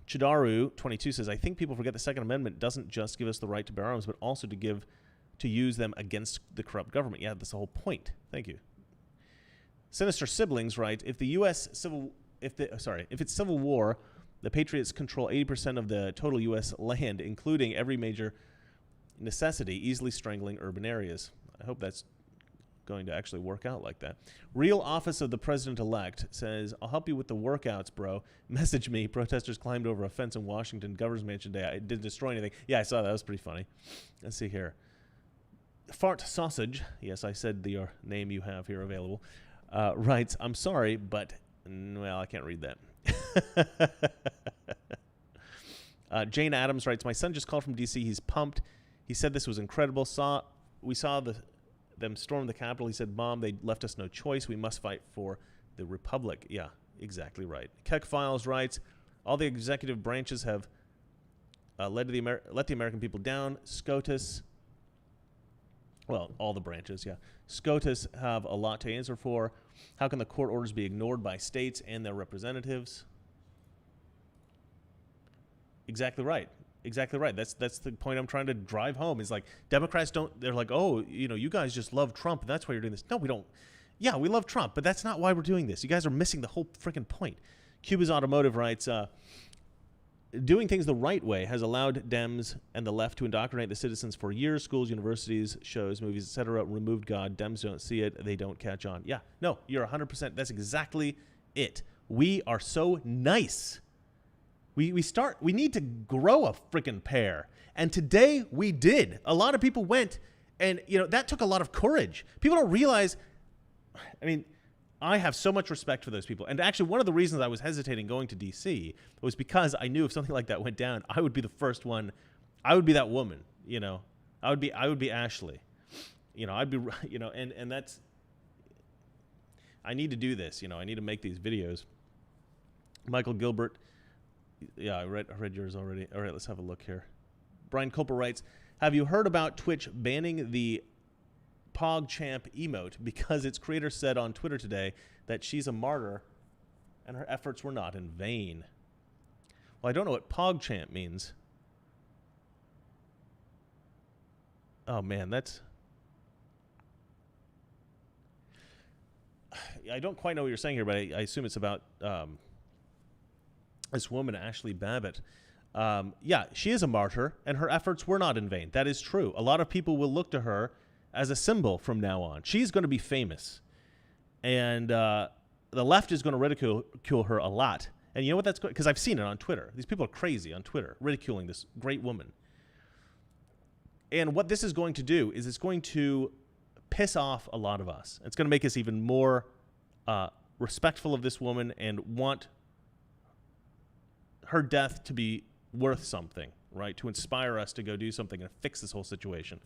Chidaru 22 says, I think people forget the Second Amendment doesn't just give us the right to bear arms, but also to use them against the corrupt government. Yeah, that's the whole point. Thank you. Sinister Siblings write, if it's civil war, the Patriots control 80% of the total U.S. land, including every major necessity, easily strangling urban areas. I hope that's going to actually work out like that. Real Office of the President-elect says, I'll help you with the workouts, bro. Message me. Protesters climbed over a fence in Washington Governor's Mansion today. It didn't destroy anything. Yeah, I saw that. That was pretty funny. Let's see here. Fart Sausage, yes, I said the name you have here available, writes, I'm sorry, but, well, I can't read that. Jane Adams writes, my son just called from D.C. He's pumped. He said this was incredible. We saw them storm the Capitol. He said, Mom, they left us no choice. We must fight for the Republic. Yeah, exactly right. Keck Files writes, all the executive branches have let the American people down. SCOTUS, well, all the branches, yeah. SCOTUS have a lot to answer for. How can the court orders be ignored by states and their representatives? Exactly right. Exactly right. That's the point I'm trying to drive home. Is like Democrats they're like, oh, you guys just love Trump, and that's why you're doing this. No, we don't. Yeah, we love Trump, but that's not why we're doing this. You guys are missing the whole freaking point. Cuba's Automotive writes, doing things the right way has allowed Dems and the left to indoctrinate the citizens for years. Schools, universities, shows, movies, etc. Removed God. Dems don't see it. They don't catch on. Yeah, no, you're 100%. That's exactly it. We are so nice. We need to grow a freaking pair. And today we did. A lot of people went, and that took a lot of courage. People don't realize, I mean, I have so much respect for those people. And actually, one of the reasons I was hesitating going to D.C. was because I knew if something like that went down, I would be the first one. I would be that woman, you know. I would be Ashley. You know, I'd be, you know, and that's, I need to do this, you know. I need to make these videos. Michael Gilbert, yeah, I read yours already. All right, let's have a look here. Brian Culper writes, have you heard about Twitch banning the PogChamp emote because its creator said on Twitter today that she's a martyr and her efforts were not in vain? Well, I don't know what PogChamp means. Oh, man, that's... I don't quite know what you're saying here, but I assume it's about this woman, Ashley Babbitt. Yeah, she is a martyr, and her efforts were not in vain. That is true. A lot of people will look to her as a symbol from now on. She's going to be famous. And the left is going to ridicule her a lot. And you know what that's going to... Because I've seen it on Twitter. These people are crazy on Twitter, ridiculing this great woman. And what this is going to do is it's going to piss off a lot of us. It's going to make us even more respectful of this woman and want her death to be worth something, right? To inspire us to go do something and fix this whole situation.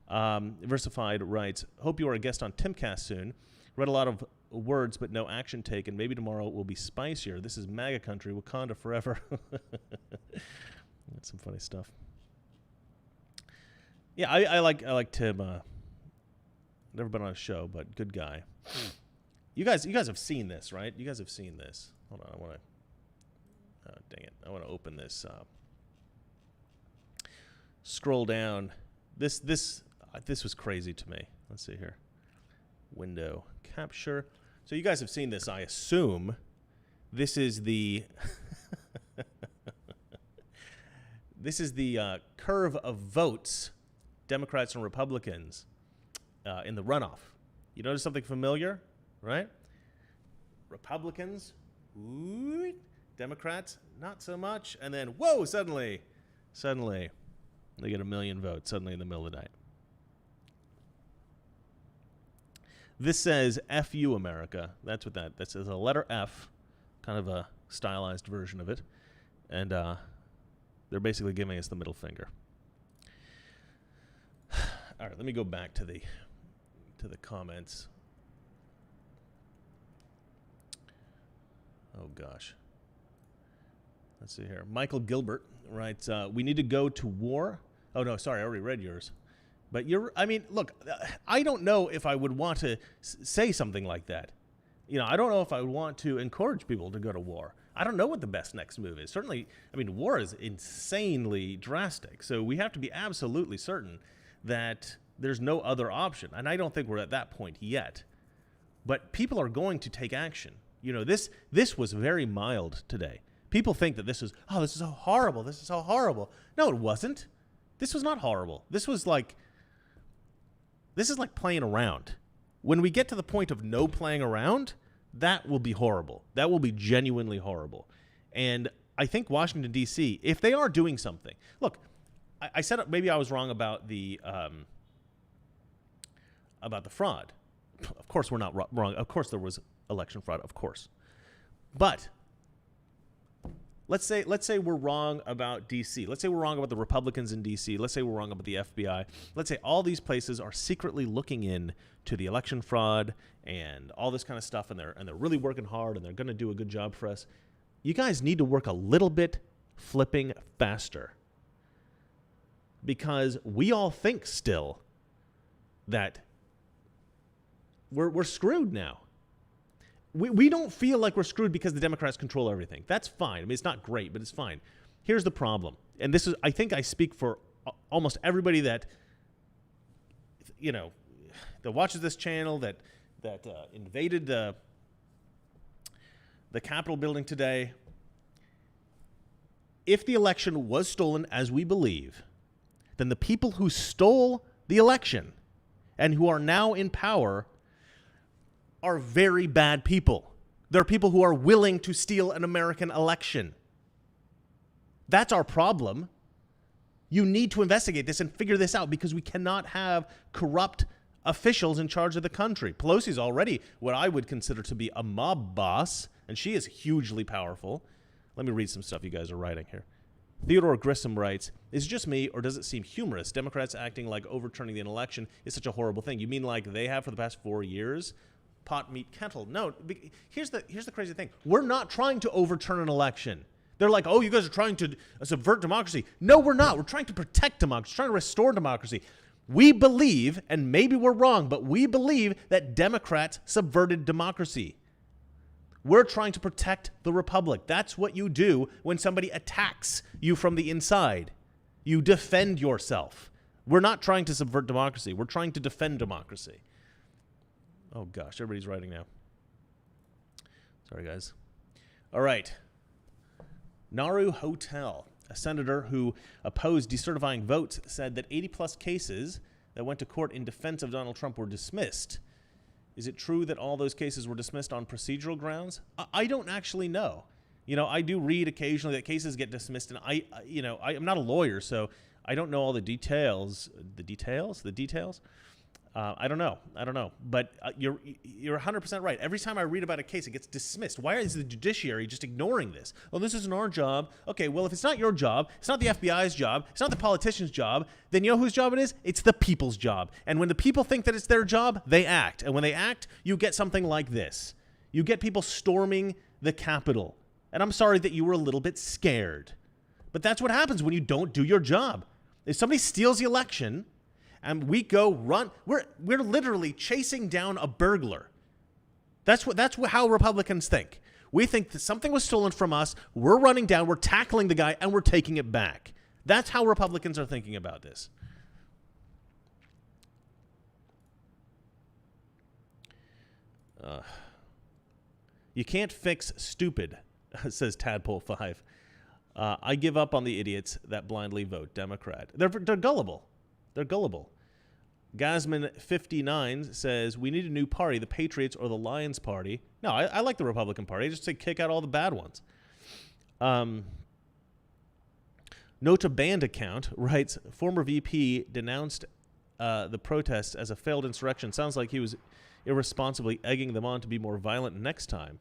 Versified writes, hope you are a guest on Timcast soon. Read a lot of words, but no action taken. Maybe tomorrow will be spicier. This is MAGA country, Wakanda forever. That's some funny stuff. Yeah, I like Tim. Never been on a show, but good guy. You guys have seen this, right? You guys have seen this. Hold on, I want to. Oh, dang it! I want to open this. Scroll down. This was crazy to me. Let's see here. Window capture. So you guys have seen this, I assume. This is the this is the curve of votes, Democrats and Republicans, in the runoff. You notice something familiar, right? Republicans, ooh, Democrats, not so much, and then whoa, suddenly, they get 1 million votes suddenly in the middle of the night. This says F you, America. That's what that says, a letter F, kind of a stylized version of it. And they're basically giving us the middle finger. All right, let me go back to the comments. Oh, gosh. Let's see here. Michael Gilbert writes, we need to go to war. Oh, no, sorry, I already read yours. But I mean, look, I don't know if I would want to say something like that. You know, I don't know if I would want to encourage people to go to war. I don't know what the best next move is. Certainly, I mean, war is insanely drastic. So we have to be absolutely certain that there's no other option. And I don't think we're at that point yet. But people are going to take action. You know, this was very mild today. People think that this is so horrible. This is so horrible. No, it wasn't. This was not horrible. This is like playing around. When we get to the point of no playing around, that will be horrible. That will be genuinely horrible. And I think Washington, D.C., if they are doing something... Look, I said maybe I was wrong about the fraud. Of course we're not wrong. Of course there was election fraud, of course. But... Let's say we're wrong about D.C. Let's say we're wrong about the Republicans in D.C. Let's say we're wrong about the FBI. Let's say all these places are secretly looking in to the election fraud and all this kind of stuff, and they're really working hard, and they're going to do a good job for us. You guys need to work a little bit flipping faster, because we all think still that we're screwed now. We don't feel like we're screwed because the Democrats control everything. That's fine. I mean, it's not great, but it's fine. Here's the problem. And this is, I think I speak for almost everybody that, you know, that watches this channel, that invaded the Capitol building today. If the election was stolen, as we believe, then the people who stole the election and who are now in power are very bad people. They're people who are willing to steal an American election. That's our problem. You need to investigate this and figure this out, because we cannot have corrupt officials in charge of the country. Pelosi's already what I would consider to be a mob boss, and she is hugely powerful. Let me read some stuff you guys are writing here. Theodore Grissom writes, is it just me, or does it seem humorous? Democrats acting like overturning the election is such a horrible thing. You mean like they have for the past 4 years? Pot, meat, kettle. No, here's the crazy thing. We're not trying to overturn an election. They're like, oh, you guys are trying to subvert democracy. No, we're not. We're trying to protect democracy, trying to restore democracy. We believe, and maybe we're wrong, but we believe that Democrats subverted democracy. We're trying to protect the republic. That's what you do when somebody attacks you from the inside. You defend yourself. We're not trying to subvert democracy. We're trying to defend democracy. Oh, gosh, everybody's writing now. Sorry, guys. All right. Nauru Hotel, a senator who opposed decertifying votes, said that 80-plus cases that went to court in defense of Donald Trump were dismissed. Is it true that all those cases were dismissed on procedural grounds? I don't actually know. I do read occasionally that cases get dismissed, and I'm not a lawyer, so I don't know all the details. The details? I don't know. But you're 100% right. Every time I read about a case, it gets dismissed. Why is the judiciary just ignoring this? Oh, this isn't our job. Okay, well, if it's not your job, it's not the FBI's job, it's not the politician's job, then you know whose job it is? It's the people's job. And when the people think that it's their job, they act. And when they act, you get something like this. You get people storming the Capitol. And I'm sorry that you were a little bit scared. But that's what happens when you don't do your job. If somebody steals the election, and we go run, we're literally chasing down a burglar. That's how Republicans think. We think that something was stolen from us, we're running down, we're tackling the guy, and we're taking it back. That's how Republicans are thinking about this. You can't fix stupid, says Tadpole5. I give up on the idiots that blindly vote Democrat. They're gullible. They're gullible. Gasman59 says, we need a new party, the Patriots or the Lions Party. No, I like the Republican Party. I just say kick out all the bad ones. Nota Band account writes, former VP denounced the protests as a failed insurrection. Sounds like he was irresponsibly egging them on to be more violent next time.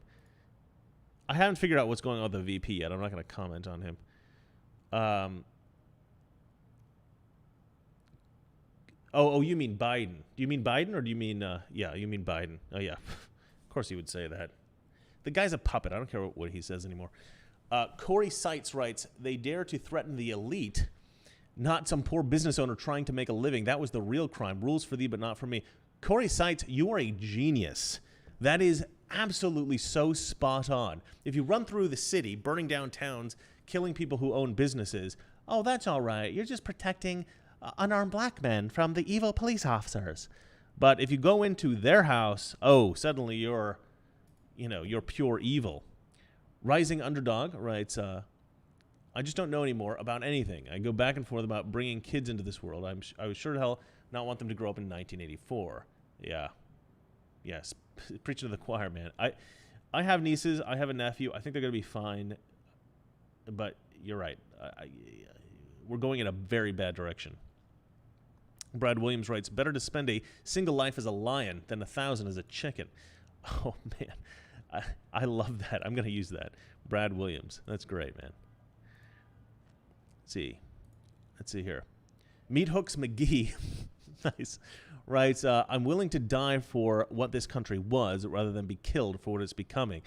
I haven't figured out what's going on with the VP yet. I'm not going to comment on him. Oh, you mean Biden. Do you mean Biden or do you mean, yeah, you mean Biden. Oh, yeah. Of course he would say that. The guy's a puppet. I don't care what he says anymore. Corey Seitz writes, they dare to threaten the elite, not some poor business owner trying to make a living. That was the real crime. Rules for thee, but not for me. Corey Seitz, you are a genius. That is absolutely so spot on. If you run through the city, burning down towns, killing people who own businesses, oh, that's all right. You're just protecting unarmed black men from the evil police officers. But if you go into their house, oh, suddenly you're pure evil. Rising Underdog writes, I just don't know anymore about anything. I go back and forth about bringing kids into this world. I was sure to hell not want them to grow up in 1984. Yeah. Yes. Preaching to the choir, man. I have nieces. I have a nephew. I think they're going to be fine. But you're right. We're going in a very bad direction. Brad Williams writes, better to spend a single life as a lion than 1,000 as a chicken. Oh, man. I love that. I'm going to use that. Brad Williams. That's great, man. Let's see here. Meat Hooks McGee. Nice. Writes, I'm willing to die for what this country was rather than be killed for what it's becoming.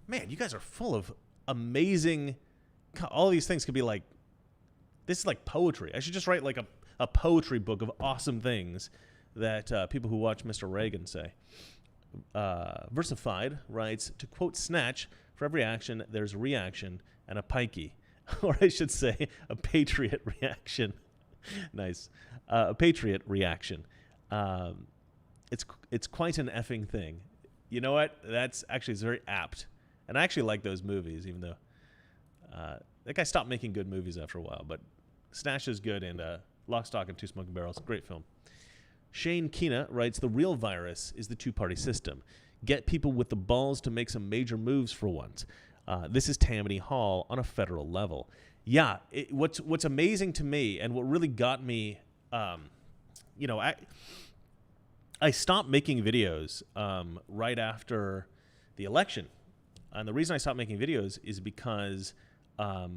Man, you guys are full of amazing... All these things could be like... This is like poetry. I should just write like a poetry book of awesome things that people who watch Mr. Reagan say. Versified writes, to quote Snatch, for every action, there's a reaction and a pikey. Or I should say, a patriot reaction. Nice. A patriot reaction. It's quite an effing thing. You know what? That's actually very apt. And I actually like those movies, even though that guy stopped making good movies after a while. But Snatch is good, and Lock, Stock, and Two Smoking Barrels, great film. Shane Kina writes, the real virus is the two-party system. Get people with the balls to make some major moves for once. This is Tammany Hall on a federal level. Yeah, what's amazing to me, and what really got me, I I stopped making videos right after the election. And the reason I stopped making videos is because I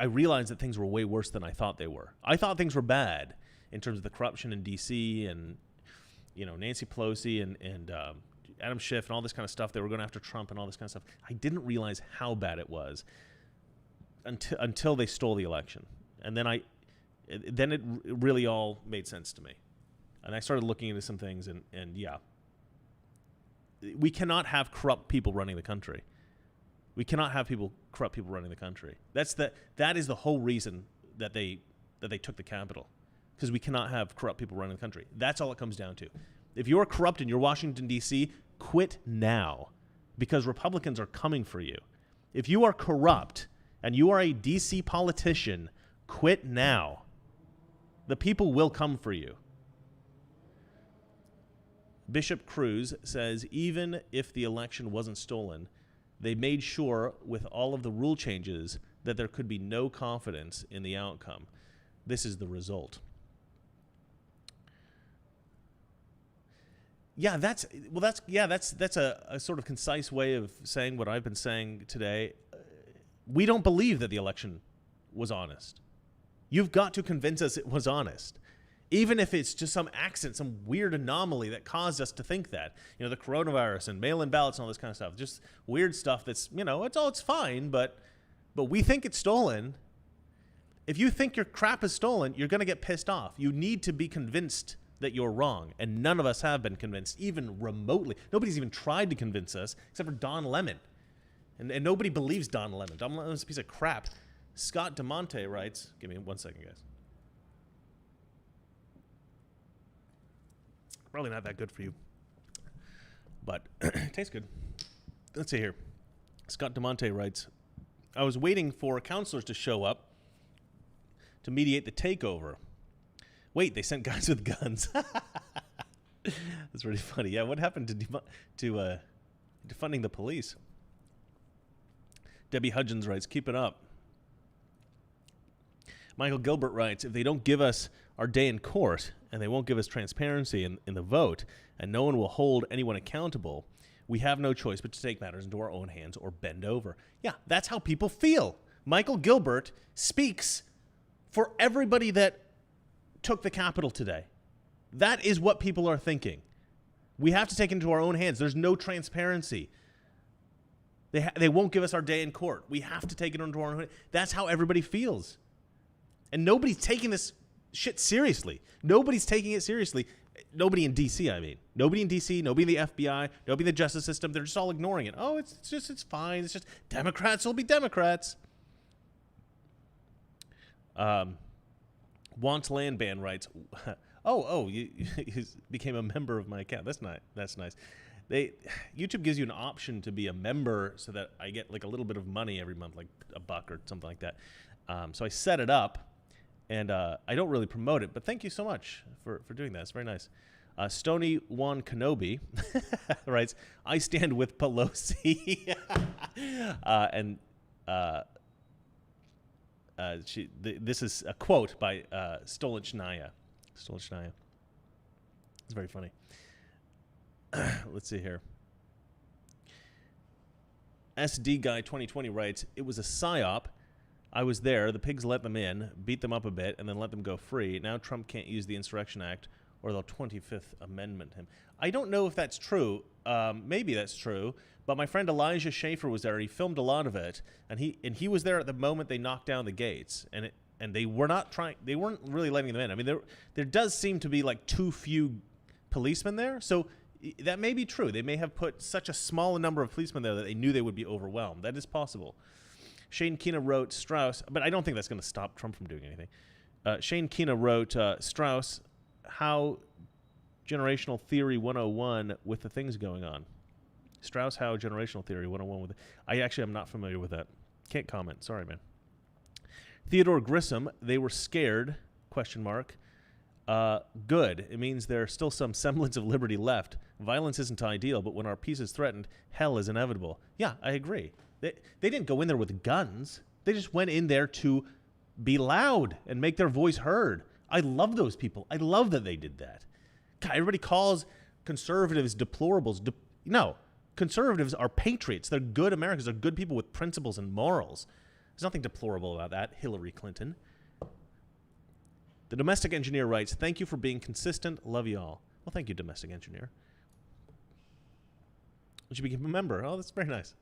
realized that things were way worse than I thought they were. I thought things were bad in terms of the corruption in D.C. and, Nancy Pelosi and Adam Schiff and all this kind of stuff. They were going after Trump and all this kind of stuff. I didn't realize how bad it was until they stole the election. And then it really all made sense to me. And I started looking into some things, and yeah. We cannot have corrupt people running the country. We cannot have corrupt people running the country. That is the whole reason that they took the Capitol, because we cannot have corrupt people running the country. That's all it comes down to. If you're corrupt and you're Washington, D.C., quit now, because Republicans are coming for you. If you are corrupt and you are a D.C. politician, quit now. The people will come for you. Bishop Cruz says even if the election wasn't stolen, they made sure with all of the rule changes that there could be no confidence in the outcome. This is the result. Yeah, that's a sort of concise way of saying what I've been saying today. We don't believe that the election was honest. You've got to convince us it was honest. Even if it's just some accident, some weird anomaly that caused us to think that. The coronavirus and mail-in ballots and all this kind of stuff. Just weird stuff that's, it's fine, but we think it's stolen. If you think your crap is stolen, you're going to get pissed off. You need to be convinced that you're wrong, and none of us have been convinced, even remotely. Nobody's even tried to convince us, except for Don Lemon. And nobody believes Don Lemon. Don Lemon's a piece of crap. Scott DeMonte writes, give me 1 second, guys. Probably not that good for you, but it tastes good. Let's see here. Scott DeMonte writes, I was waiting for counselors to show up to mediate the takeover. Wait, they sent guys with guns. That's really funny. Yeah, what happened to defunding the police? Debbie Hudgens writes, keep it up. Michael Gilbert writes, if they don't give us our day in court and they won't give us transparency in the vote and no one will hold anyone accountable, we have no choice but to take matters into our own hands or bend over. Yeah, that's how people feel. Michael Gilbert speaks for everybody that took the Capitol today. That is what people are thinking. We have to take it into our own hands. There's no transparency. They won't give us our day in court. We have to take it into our own hands. That's how everybody feels. And nobody's taking this shit seriously. Nobody's taking it seriously. Nobody in D.C., I mean. Nobody in D.C., nobody in the FBI, nobody in the justice system. They're just all ignoring it. Oh, it's fine. It's just Democrats will be Democrats. Want Land Band writes, you became a member of my account. That's nice. YouTube gives you an option to be a member so that I get like a little bit of money every month, like $1 or something like that. So I set it up. And I don't really promote it, but thank you so much for doing that. It's very nice. Stony Juan Kenobi writes, I stand with Pelosi. This is a quote by Stolichnaya. Stolichnaya. It's very funny. Let's see here. SD Guy 2020 writes, it was a psyop. I was there. The pigs let them in, beat them up a bit, and then let them go free. Now Trump can't use the Insurrection Act or they'll 25th Amendment him. I don't know if that's true. Maybe that's true. But my friend Elijah Schaefer was there. He filmed a lot of it, and he was there at the moment they knocked down the gates, and they weren't really letting them in. I mean, there does seem to be like too few policemen there, so that may be true. They may have put such a small number of policemen there that they knew they would be overwhelmed. That is possible. Shane Kina wrote Strauss, but I don't think that's going to stop Trump from doing anything. Shane Kina wrote Strauss, how generational theory 101 with the things going on. Strauss, how generational theory 101 with it. I actually am not familiar with that. Can't comment. Sorry, man. Theodore Grissom, they were scared, ? Good. It means there's still some semblance of liberty left. Violence isn't ideal, but when our peace is threatened, hell is inevitable. Yeah, I agree. They didn't go in there with guns. They just went in there to be loud and make their voice heard. I love those people. I love that they did that. God, everybody calls conservatives deplorables. No, conservatives are patriots. They're good Americans. They're good people with principles and morals. There's nothing deplorable about that, Hillary Clinton. The domestic engineer writes, thank you for being consistent. Love you all. Well, thank you, domestic engineer. You should become a member. Oh, that's very nice.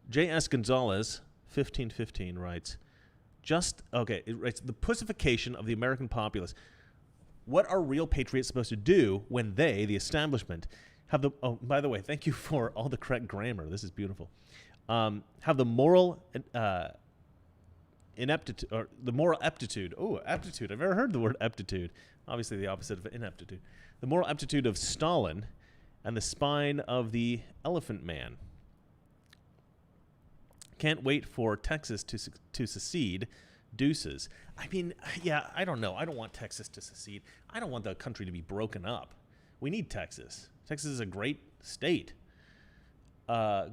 J.S. Gonzalez, 1515, writes, it writes, the pussification of the American populace. What are real patriots supposed to do when they, the establishment, have the, oh, by the way, thank you for all the correct grammar. This is beautiful. Have the moral ineptitude, or the moral aptitude. Oh, aptitude. I've never heard the word aptitude. Obviously the opposite of ineptitude. The moral aptitude of Stalin and the spine of the Elephant Man. Can't wait for Texas to secede. Deuces. I mean, yeah, I don't know. I don't want Texas to secede. I don't want the country to be broken up. We need Texas. Texas is a great state.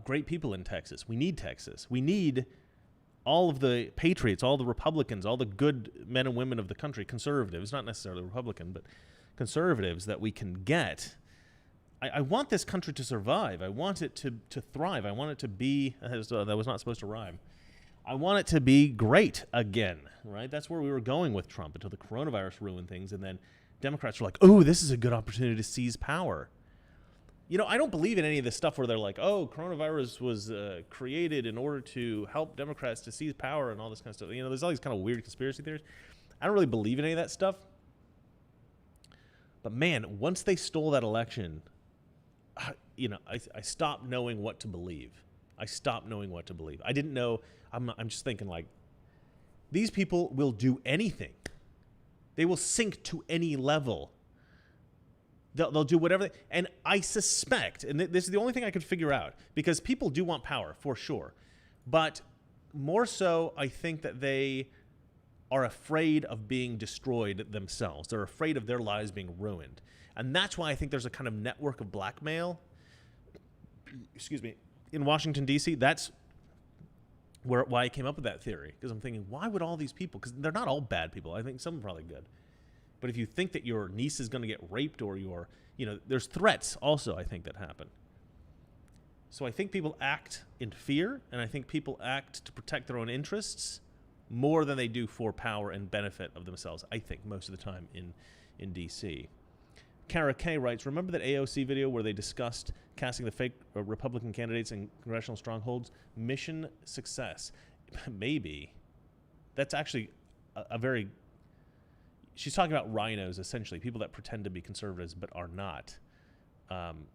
Great people in Texas. We need Texas. We need all of the patriots, all the Republicans, all the good men and women of the country, conservatives, not necessarily Republican, but conservatives that we can get. I want this country to survive. I want it to thrive. I want it to be, that was not supposed to rhyme. I want it to be great again, right? That's where we were going with Trump until the coronavirus ruined things. And then Democrats were like, oh, this is a good opportunity to seize power. You know, I don't believe in any of this stuff where they're like, oh, coronavirus was created in order to help Democrats to seize power and all this kind of stuff. You know, there's all these kind of weird conspiracy theories. I don't really believe in any of that stuff. But man, once they stole that election, you know, I stopped knowing what to believe. I stopped knowing what to believe. I didn't know. I'm just thinking like, these people will do anything. They will sink to any level. They'll do whatever. And I suspect, and this is the only thing I could figure out, because people do want power for sure, but more so, I think that they are afraid of being destroyed themselves. They're afraid of their lives being ruined. And that's why I think there's a kind of network of blackmail, in Washington, D.C. That's why I came up with that theory, because I'm thinking, why would all these people, because they're not all bad people. I think some are probably good. But if you think that your niece is going to get raped or there's threats also, I think, that happen. So I think people act in fear, and I think people act to protect their own interests more than they do for power and benefit of themselves, I think, most of the time in D.C. Kara K writes, remember that AOC video where they discussed casting the fake Republican candidates in congressional strongholds? Mission success. Maybe. That's actually a very... She's talking about rhinos, essentially, people that pretend to be conservatives but are not. Hold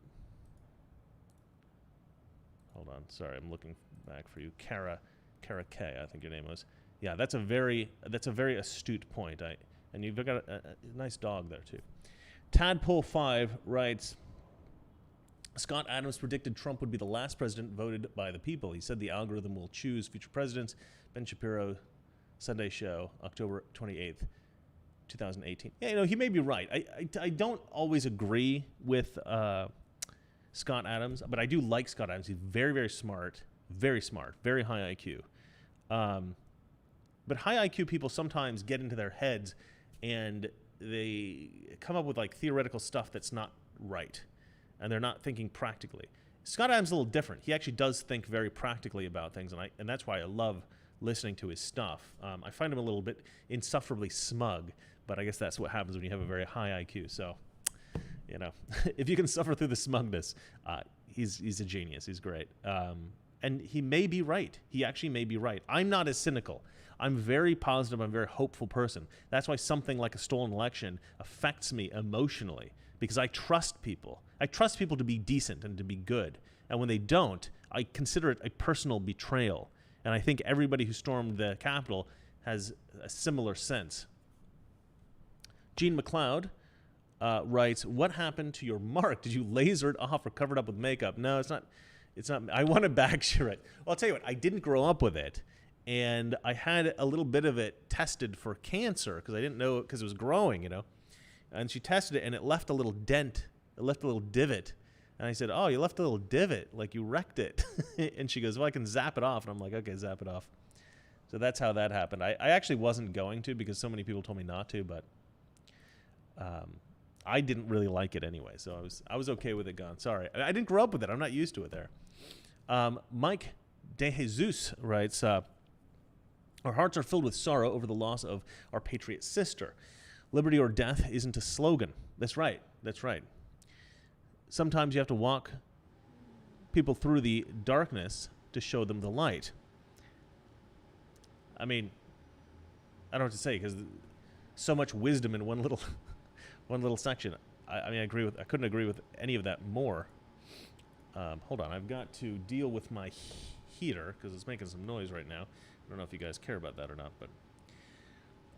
on. Sorry, I'm looking back for you. Kara K, I think your name was. Yeah, that's a very astute point. And you've got a nice dog there, too. Tadpole5 writes, Scott Adams predicted Trump would be the last president voted by the people. He said the algorithm will choose future presidents. Ben Shapiro, Sunday Show, October 28th, 2018. Yeah, he may be right. I don't always agree with Scott Adams, but I do like Scott Adams. He's very, very smart, very high IQ. But high IQ people sometimes get into their heads and they come up with like theoretical stuff that's not right, and they're not thinking practically. Scott Adams is a little different. He actually does think very practically about things, and that's why I love listening to his stuff. I find him a little bit insufferably smug, but I guess that's what happens when you have a very high IQ. So, if you can suffer through the smugness, he's a genius. He's great. And he may be right. He actually may be right. I'm not as cynical. I'm very positive. I'm a very hopeful person. That's why something like a stolen election affects me emotionally, because I trust people. I trust people to be decent and to be good. And when they don't, I consider it a personal betrayal. And I think everybody who stormed the Capitol has a similar sense. Gene McLeod writes, what happened to your mark? Did you laser it off or cover it up with makeup? No, it's not. I want to back sure it. Well, I'll tell you what, I didn't grow up with it. And I had a little bit of it tested for cancer because I didn't know, because it was growing, And she tested it, and it left a little dent. It left a little divot. And I said, oh, you left a little divot, like you wrecked it. And she goes, well, I can zap it off. And I'm like, okay, zap it off. So that's how that happened. I actually wasn't going to, because so many people told me not to, but I didn't really like it anyway, so I was okay with it gone. Sorry, I didn't grow up with it. I'm not used to it there. Mike De Jesus writes, our hearts are filled with sorrow over the loss of our patriot sister. Liberty or death isn't a slogan. That's right. That's right. Sometimes you have to walk people through the darkness to show them the light. I mean, I don't know what to say, because so much wisdom in one little one little section. I mean, I couldn't agree with any of that more. Hold on, I've got to deal with my heater because it's making some noise right now. I don't know if you guys care about that or not, but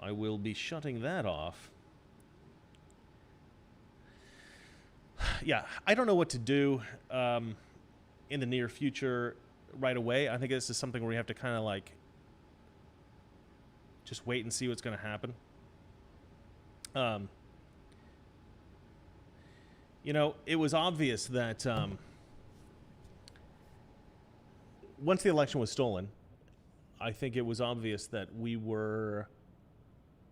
I will be shutting that off. Yeah, I don't know what to do in the near future right away. I think this is something where we have to kind of like just wait and see what's going to happen. You know, it was obvious that once the election was stolen, I think it was obvious that we were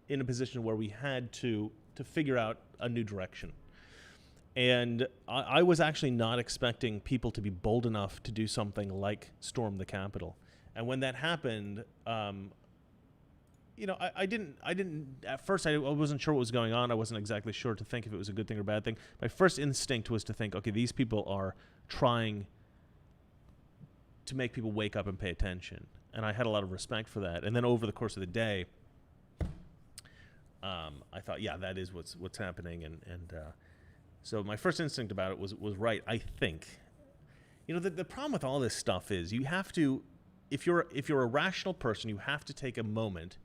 in a position where we had to figure out a new direction. And I was actually not expecting people to be bold enough to do something like storm the Capitol. And when that happened, you know, I didn't at first I wasn't sure what was going on. I wasn't exactly sure to think if it was a good thing or bad thing. My first instinct was to think, okay, these people are trying to make people wake up and pay attention. And I had a lot of respect for that. And then over the course of the day, I thought, yeah, that is what's happening. And so my first instinct about it was right, I think. You know, the problem with all this stuff is you have to, if you're a rational person, you have to take a moment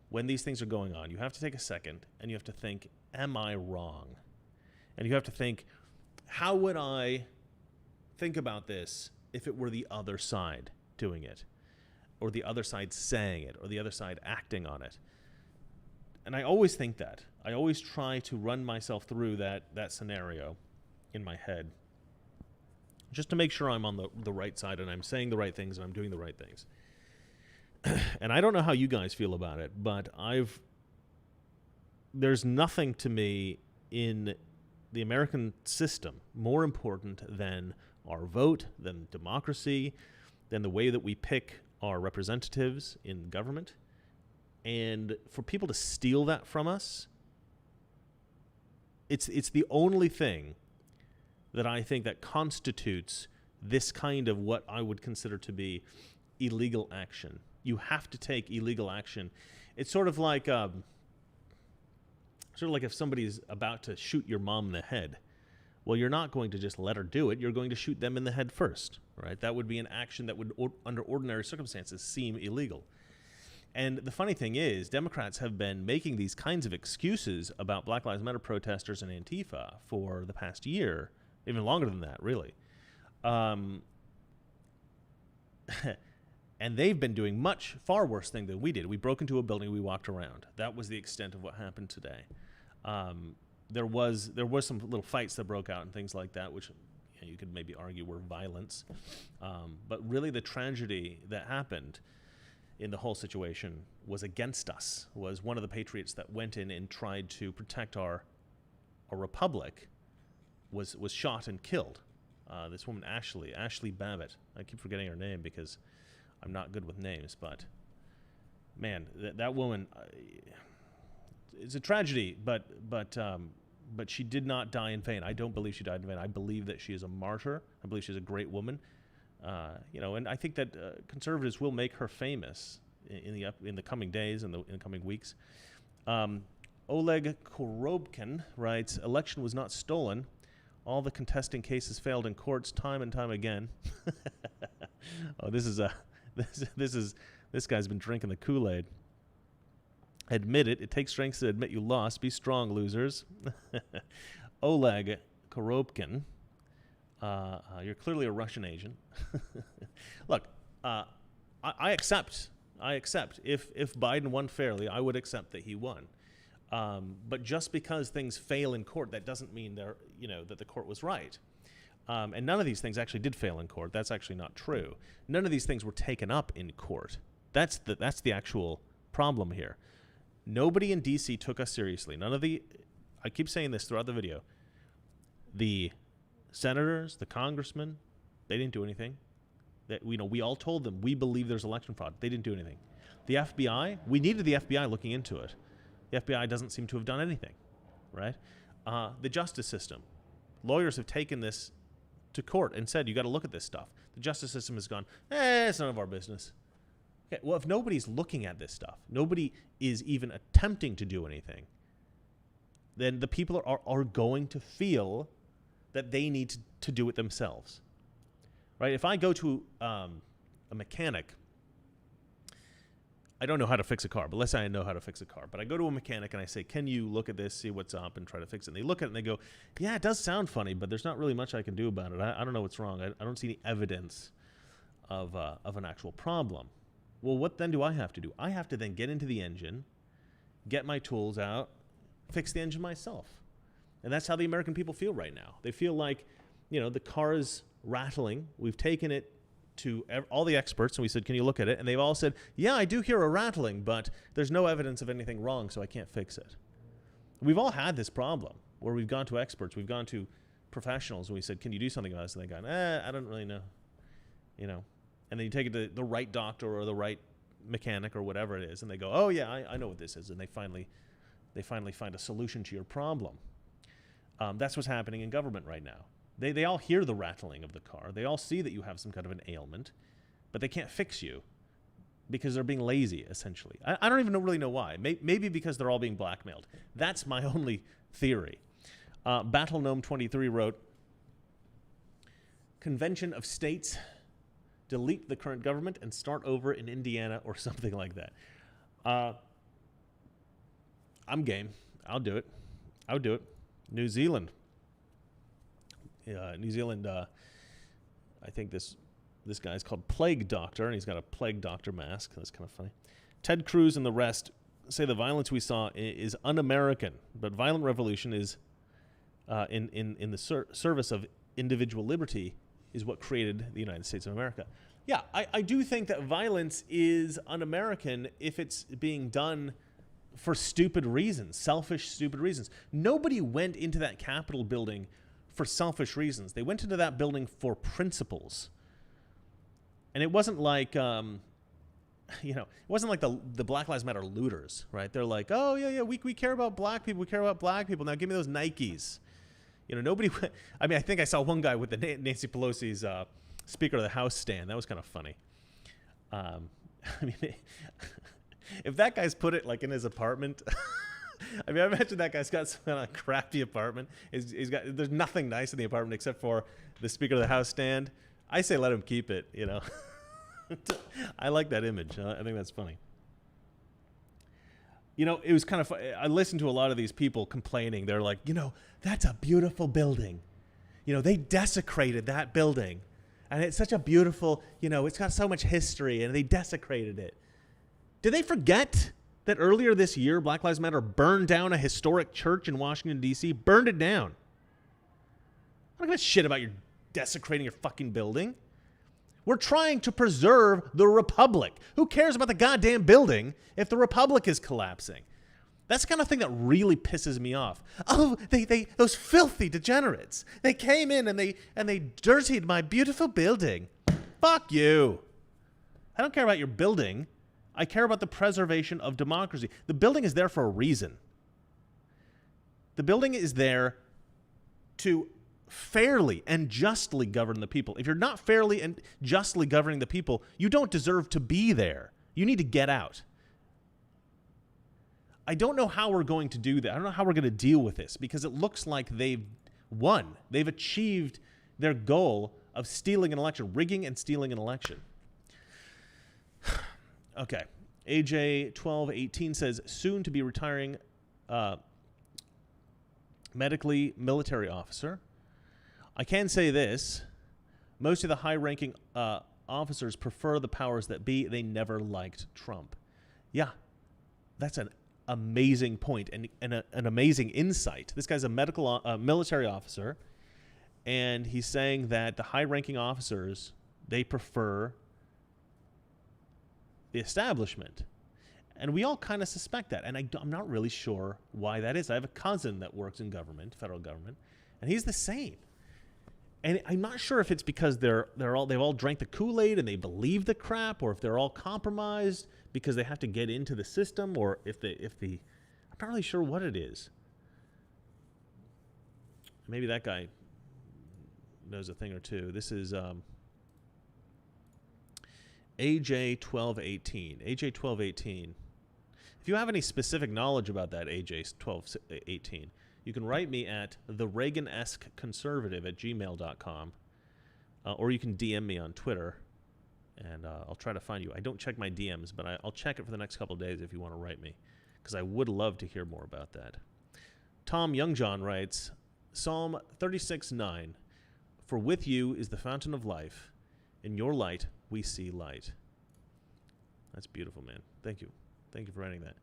when these things are going on. You have to take a second and you have to think, am I wrong? And you have to think, how would I think about this if it were the other side doing it, or the other side saying it, or the other side acting on it? And I always think that. I always try to run myself through that scenario in my head, just to make sure I'm on the right side and I'm saying the right things and I'm doing the right things. And I don't know how you guys feel about it, but there's nothing to me in the American system more important than our vote, than democracy, than the way that we pick our representatives in government. And for people to steal that from us, it's the only thing that I think that constitutes this kind of what I would consider to be illegal action. You have to take illegal action. It's sort of like if somebody's about to shoot your mom in the head. Well, you're not going to just let her do it. You're going to shoot them in the head first, right? That would be an action that would, under ordinary circumstances, seem illegal. And the funny thing is, Democrats have been making these kinds of excuses about Black Lives Matter protesters and Antifa for the past year, even longer than that, really. And they've been doing far worse thing than we did. We broke into a building, we walked around. That was the extent of what happened today. There was some little fights that broke out and things like that, which you could maybe argue were violence. But really the tragedy that happened in the whole situation was against us, was one of the patriots that went in and tried to protect our republic was shot and killed. This woman, Ashley Babbitt. I keep forgetting her name because I'm not good with names, but man, that woman, it's a tragedy, but she did not die in vain. I don't believe she died in vain. I believe that she is a martyr. I believe she's a great woman. And I think that conservatives will make her famous in the coming days and in the coming weeks. Oleg Korobkin writes, "Election was not stolen. All the contesting cases failed in courts time and time again." Oh, this guy's been drinking the Kool-Aid. Admit it. It takes strength to admit you lost. Be strong, losers. Oleg Korobkin. You're clearly a Russian agent. Look, I accept. If Biden won fairly, I would accept that he won. But just because things fail in court, that doesn't mean that the court was right. And none of these things actually did fail in court. That's actually not true. None of these things were taken up in court. That's the actual problem here. Nobody in D.C. took us seriously. I keep saying this throughout the video. The senators, the congressmen, they didn't do anything. That we all told them we believe there's election fraud. They didn't do anything. The FBI, we needed the FBI looking into it. The FBI doesn't seem to have done anything, right? The justice system, lawyers have taken this to court and said, you got to look at this stuff. The justice system has gone, it's none of our business. Okay, well, if nobody's looking at this stuff, nobody is even attempting to do anything, then the people are going to feel that they need to do it themselves, right? If I go to a mechanic, I don't know how to fix a car, but let's say I know how to fix a car. But I go to a mechanic and I say, can you look at this, see what's up, and try to fix it? And they look at it and they go, yeah, it does sound funny, but there's not really much I can do about it. I don't know what's wrong. I don't see any evidence of an actual problem. Well, what then do I have to do? I have to then get into the engine, get my tools out, fix the engine myself. And that's how the American people feel right now. They feel like, the car is rattling. We've taken it to all the experts, and we said, can you look at it? And they've all said, yeah, I do hear a rattling, but there's no evidence of anything wrong, so I can't fix it. We've all had this problem where we've gone to experts, we've gone to professionals, and we said, can you do something about this? And they've gone, I don't really know. And then you take it to the right doctor or the right mechanic or whatever it is, and they go, oh, yeah, I know what this is. And they finally find a solution to your problem. That's what's happening in government right now. They all hear the rattling of the car. They all see that you have some kind of an ailment, but they can't fix you because they're being lazy, essentially. I don't even really know why. Maybe because they're all being blackmailed. That's my only theory. Battle Gnome 23 wrote, Convention of States, delete the current government and start over in Indiana or something like that. I'm game. I'll do it. I would do it. New Zealand. New Zealand, I think this guy's called Plague Doctor, and he's got a Plague Doctor mask. That's kind of funny. Ted Cruz and the rest say the violence we saw is un-American, but violent revolution is in the service of individual liberty is what created the United States of America. Yeah, I do think that violence is un-American if it's being done for stupid reasons, selfish, stupid reasons. Nobody went into that Capitol building for selfish reasons. They went into that building for principles. And it wasn't like, it wasn't like the Black Lives Matter looters, right? They're like, oh, yeah, we care about black people. We care about black people. Now give me those Nikes. Nobody went. I mean, I think I saw one guy with the Nancy Pelosi's Speaker of the House stand. That was kind of funny. I mean, if that guy's put it like in his apartment, I mean, I imagine that guy's got some kind of crappy apartment. There's nothing nice in the apartment except for the Speaker of the House stand. I say let him keep it, I like that image. I think that's funny. It was kind of fun. I listened to a lot of these people complaining. They're like, that's a beautiful building. They desecrated that building. And it's such a beautiful, it's got so much history, and they desecrated it. Did they forget that earlier this year, Black Lives Matter burned down a historic church in Washington, D.C., burned it down? I don't give a shit about your desecrating your fucking building. We're trying to preserve the Republic. Who cares about the goddamn building if the Republic is collapsing? That's the kind of thing that really pisses me off. Oh, those filthy degenerates. They came in and they dirtied my beautiful building. Fuck you. I don't care about your building. I care about the preservation of democracy. The building is there for a reason. The building is there to fairly and justly govern the people. If you're not fairly and justly governing the people, you don't deserve to be there. You need to get out. I don't know how we're going to do that. I don't know how we're going to deal with this because it looks like they've won. They've achieved their goal of stealing an election, rigging and stealing an election. Okay. AJ1218 says, soon to be retiring medically military officer. I can say this. Most of the high-ranking officers prefer the powers that be. They never liked Trump. Yeah, that's an amazing point and an amazing insight. This guy's a military officer, and he's saying that the high-ranking officers, they prefer the establishment. And we all kind of suspect that. And I'm not really sure why that is. I have a cousin that works in government, federal government, and he's the same. And I'm not sure if it's because they've all drank the Kool-Aid and they believe the crap, or if they're all compromised because they have to get into the system, or I'm not really sure what it is. Maybe that guy knows a thing or two. This is AJ1218. AJ1218. If you have any specific knowledge about that AJ1218, you can write me at thereaganesqueconservative@gmail.com, or you can DM me on Twitter, and I'll try to find you. I don't check my DMs, but I'll check it for the next couple of days if you want to write me, because I would love to hear more about that. Tom Youngjohn writes, Psalm 36:9, "For with you is the fountain of life. In your light we see light." That's beautiful, man. Thank you. Thank you for writing that.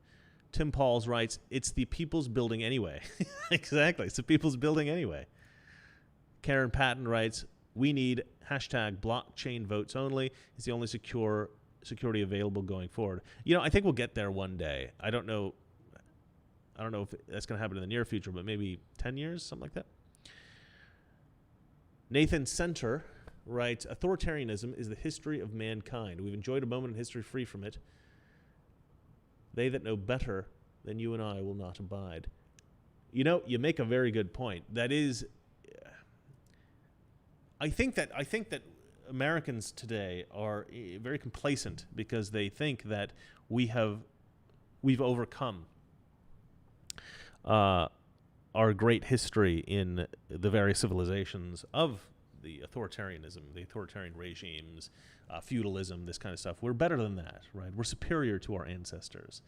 Tim Pauls writes, "It's the people's building anyway." Exactly. It's the people's building anyway. Karen Patton writes, "We need #blockchain votes only. It's the only security available going forward." You know, I think we'll get there one day. I don't know if that's going to happen in the near future, but maybe 10 years, something like that. Nathan Center writes, "Authoritarianism is the history of mankind. We've enjoyed a moment in history free from it. They that know better than you and I will not abide." You know, you make a very good point. That is, I think that Americans today are very complacent because they think that we've overcome our great history in the various civilizations of the authoritarianism, the authoritarian regimes, feudalism, this kind of stuff. We're better than that, right? We're superior to our ancestors.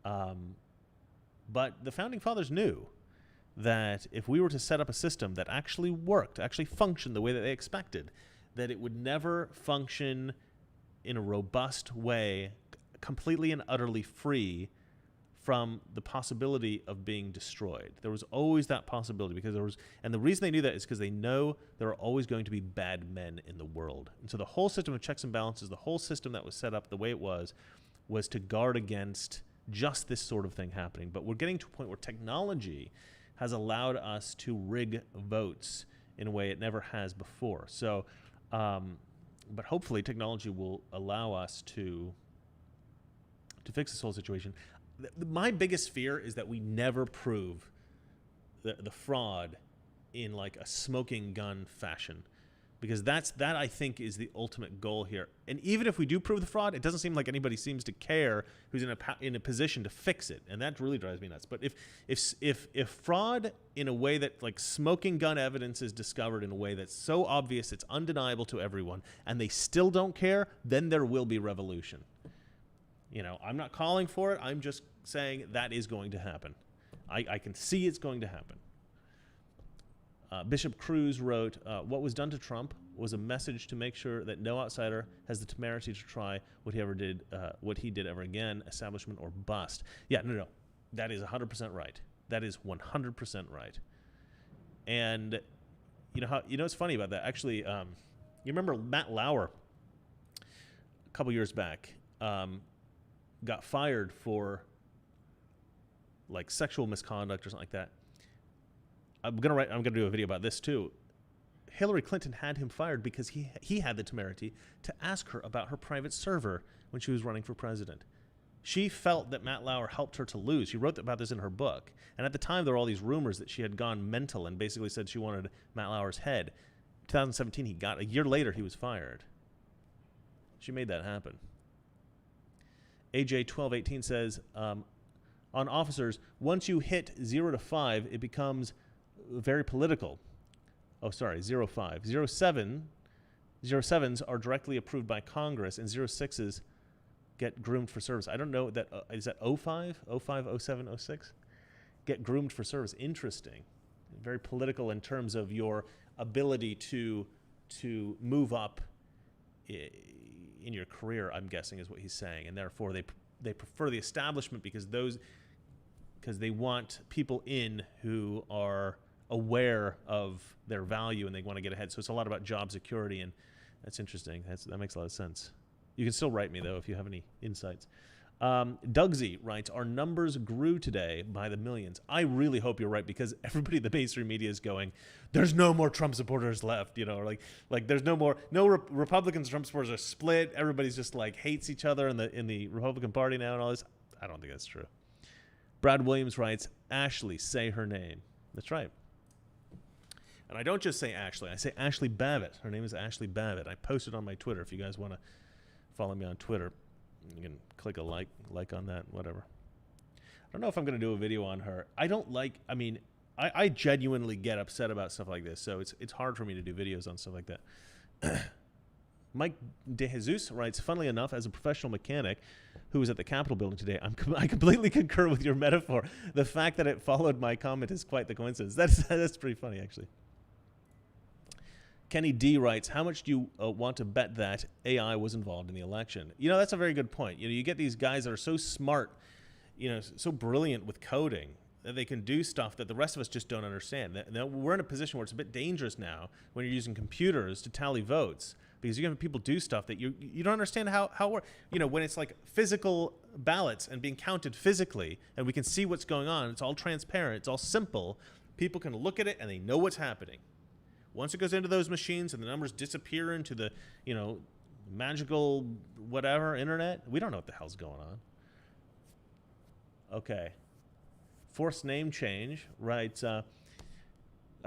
But the Founding Fathers knew that if we were to set up a system that actually worked, actually functioned the way that they expected, that it would never function in a robust way, completely and utterly free from the possibility of being destroyed. There was always that possibility and the reason they knew that is because they know there are always going to be bad men in the world. And so the whole system of checks and balances, the whole system that was set up the way it was to guard against just this sort of thing happening. But we're getting to a point where technology has allowed us to rig votes in a way it never has before. So, but hopefully technology will allow us to fix this whole situation. My biggest fear is that we never prove the fraud in like a smoking gun fashion, because that I think is the ultimate goal here. And even if we do prove the fraud, it doesn't seem like anybody seems to care who's in a position to fix it, and that really drives me nuts. But if fraud in a way that like smoking gun evidence is discovered in a way that's so obvious it's undeniable to everyone, and they still don't care, then there will be revolution. You know, I'm not calling for it. I'm just saying that is going to happen. I can see it's going to happen. Bishop Cruz wrote, "What was done to Trump was a message to make sure that no outsider has the temerity to try what he did ever again, establishment or bust." Yeah, no. That is 100% right. That is 100% right. And you know what's funny about that? Actually, you remember Matt Lauer a couple years back got fired for like sexual misconduct or something like that. I'm gonna do a video about this too. Hillary Clinton had him fired because he had the temerity to ask her about her private server when she was running for president. She felt that Matt Lauer helped her to lose. She wrote about this in her book. And at the time, there were all these rumors that she had gone mental and basically said she wanted Matt Lauer's head. 2017, a year later, he was fired. She made that happen. AJ1218 says, on officers, once you hit 0 to 5, it becomes very political. Oh, sorry, 05. 07s are directly approved by Congress, and 06s get groomed for service. I don't know, is that 05? 05, 07, 06? Get groomed for service. Interesting. Very political in terms of your ability to move up in your career, I'm guessing, is what he's saying. And therefore, they prefer the establishment because they want people in who are aware of their value and they want to get ahead. So it's a lot about job security, and that's interesting. That makes a lot of sense. You can still write me, though, if you have any insights. Dougsy writes, our numbers grew today by the millions. I really hope you're right, because everybody in the mainstream media is going, there's no more Trump supporters left, you know, like there's no more, Republicans, Trump supporters are split. Everybody's just like hates each other in the Republican Party now and all this. I don't think that's true. Brad Williams writes, Ashley, say her name. That's right. And I don't just say Ashley. I say Ashley Babbitt. Her name is Ashley Babbitt. I posted on my Twitter. If you guys want to follow me on Twitter, you can click a like on that, whatever. I don't know if I'm going to do a video on her. I genuinely get upset about stuff like this, so it's hard for me to do videos on stuff like that. Mike De Jesus writes, funnily enough, as a professional mechanic who was at the Capitol building today, I completely concur with your metaphor. The fact that it followed my comment is quite the coincidence. That's pretty funny, actually. Kenny D writes, how much do you want to bet that AI was involved in the election? You know, that's a very good point. You know, you get these guys that are so smart, you know, so brilliant with coding that they can do stuff that the rest of us just don't understand. Now, we're in a position where it's a bit dangerous now when you're using computers to tally votes, because you have people do stuff that you don't understand how you know, when it's like physical ballots and being counted physically, and we can see what's going on. It's all transparent. It's all simple. People can look at it and they know what's happening. Once it goes into those machines and the numbers disappear into the, you know, magical whatever internet, we don't know what the hell's going on. Okay. Forced name change writes, I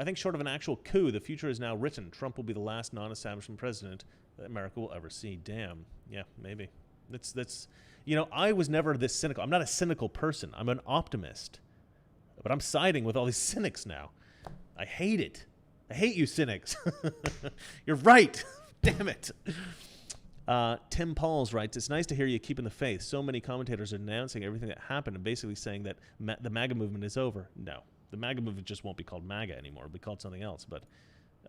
think short of an actual coup, the future is now written. Trump will be the last non-establishment president that America will ever see. Damn. Yeah, maybe. That's you know, I was never this cynical. I'm not a cynical person. I'm an optimist. But I'm siding with all these cynics now. I hate it. I hate you cynics. You're right. Damn it. Tim Pauls writes, it's nice to hear you keeping the faith. So many commentators are announcing everything that happened and basically saying that the MAGA movement is over. No, the MAGA movement just won't be called MAGA anymore. It'll be called something else. But,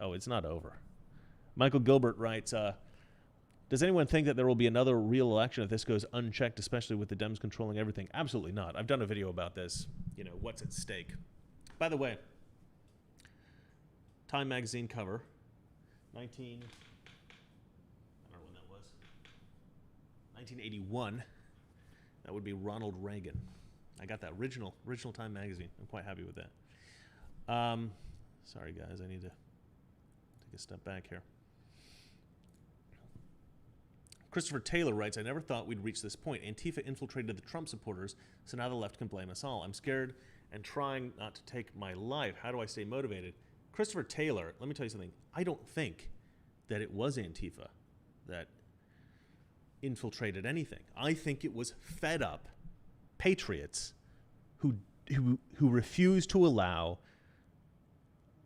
oh, it's not over. Michael Gilbert writes, does anyone think that there will be another real election if this goes unchecked, especially with the Dems controlling everything? Absolutely not. I've done a video about this. You know, what's at stake. By the way, Time magazine cover, I don't know when that was, 1981. That would be Ronald Reagan. I got that original Time magazine. I'm quite happy with that. Sorry guys, I need to take a step back here. Christopher Taylor writes, I never thought we'd reach this point. Antifa infiltrated the Trump supporters, so now the left can blame us all. I'm scared and trying not to take my life. How do I stay motivated? Christopher Taylor, let me tell you something. I don't think that it was Antifa that infiltrated anything. I think it was fed up patriots who refused to allow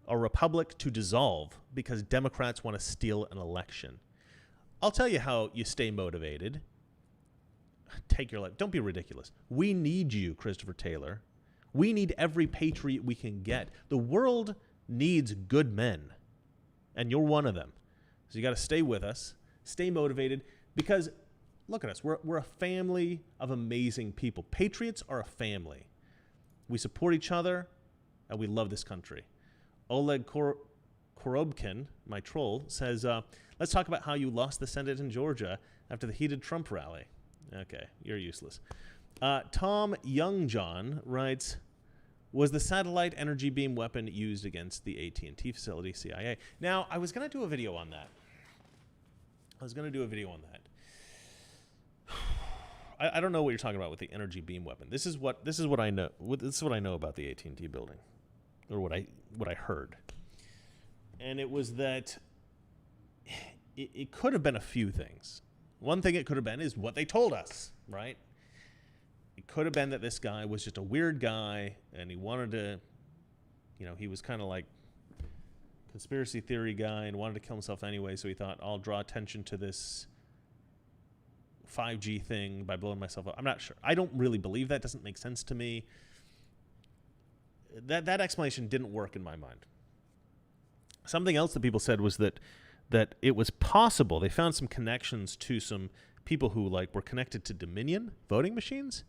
a republic to dissolve because Democrats want to steal an election. I'll tell you how you stay motivated. Take your life. Don't be ridiculous. We need you, Christopher Taylor. We need every patriot we can get. The world needs good men, and you're one of them. So you got to stay with us, stay motivated, because look at us. We're a family of amazing people. Patriots are a family. We support each other, and we love this country. Oleg Korobkin, my troll, says, let's talk about how you lost the Senate in Georgia after the heated Trump rally. Okay, you're useless. Tom Youngjohn writes, was the satellite energy beam weapon used against the AT&T facility, CIA? Now, I was going to do a video on that. I don't know what you're talking about with the energy beam weapon. This is what I know. This is what I know about the AT&T building, or what I heard. And it was that it could have been a few things. One thing it could have been is what they told us, right? It could have been that this guy was just a weird guy and he wanted to, you know, he was kind of like conspiracy theory guy and wanted to kill himself anyway, so he thought, I'll draw attention to this 5G thing by blowing myself up. I'm not sure. I don't really believe that. Doesn't make sense to me. That explanation didn't work in my mind. Something else that people said was that it was possible. They found some connections to some people who like were connected to Dominion voting machines.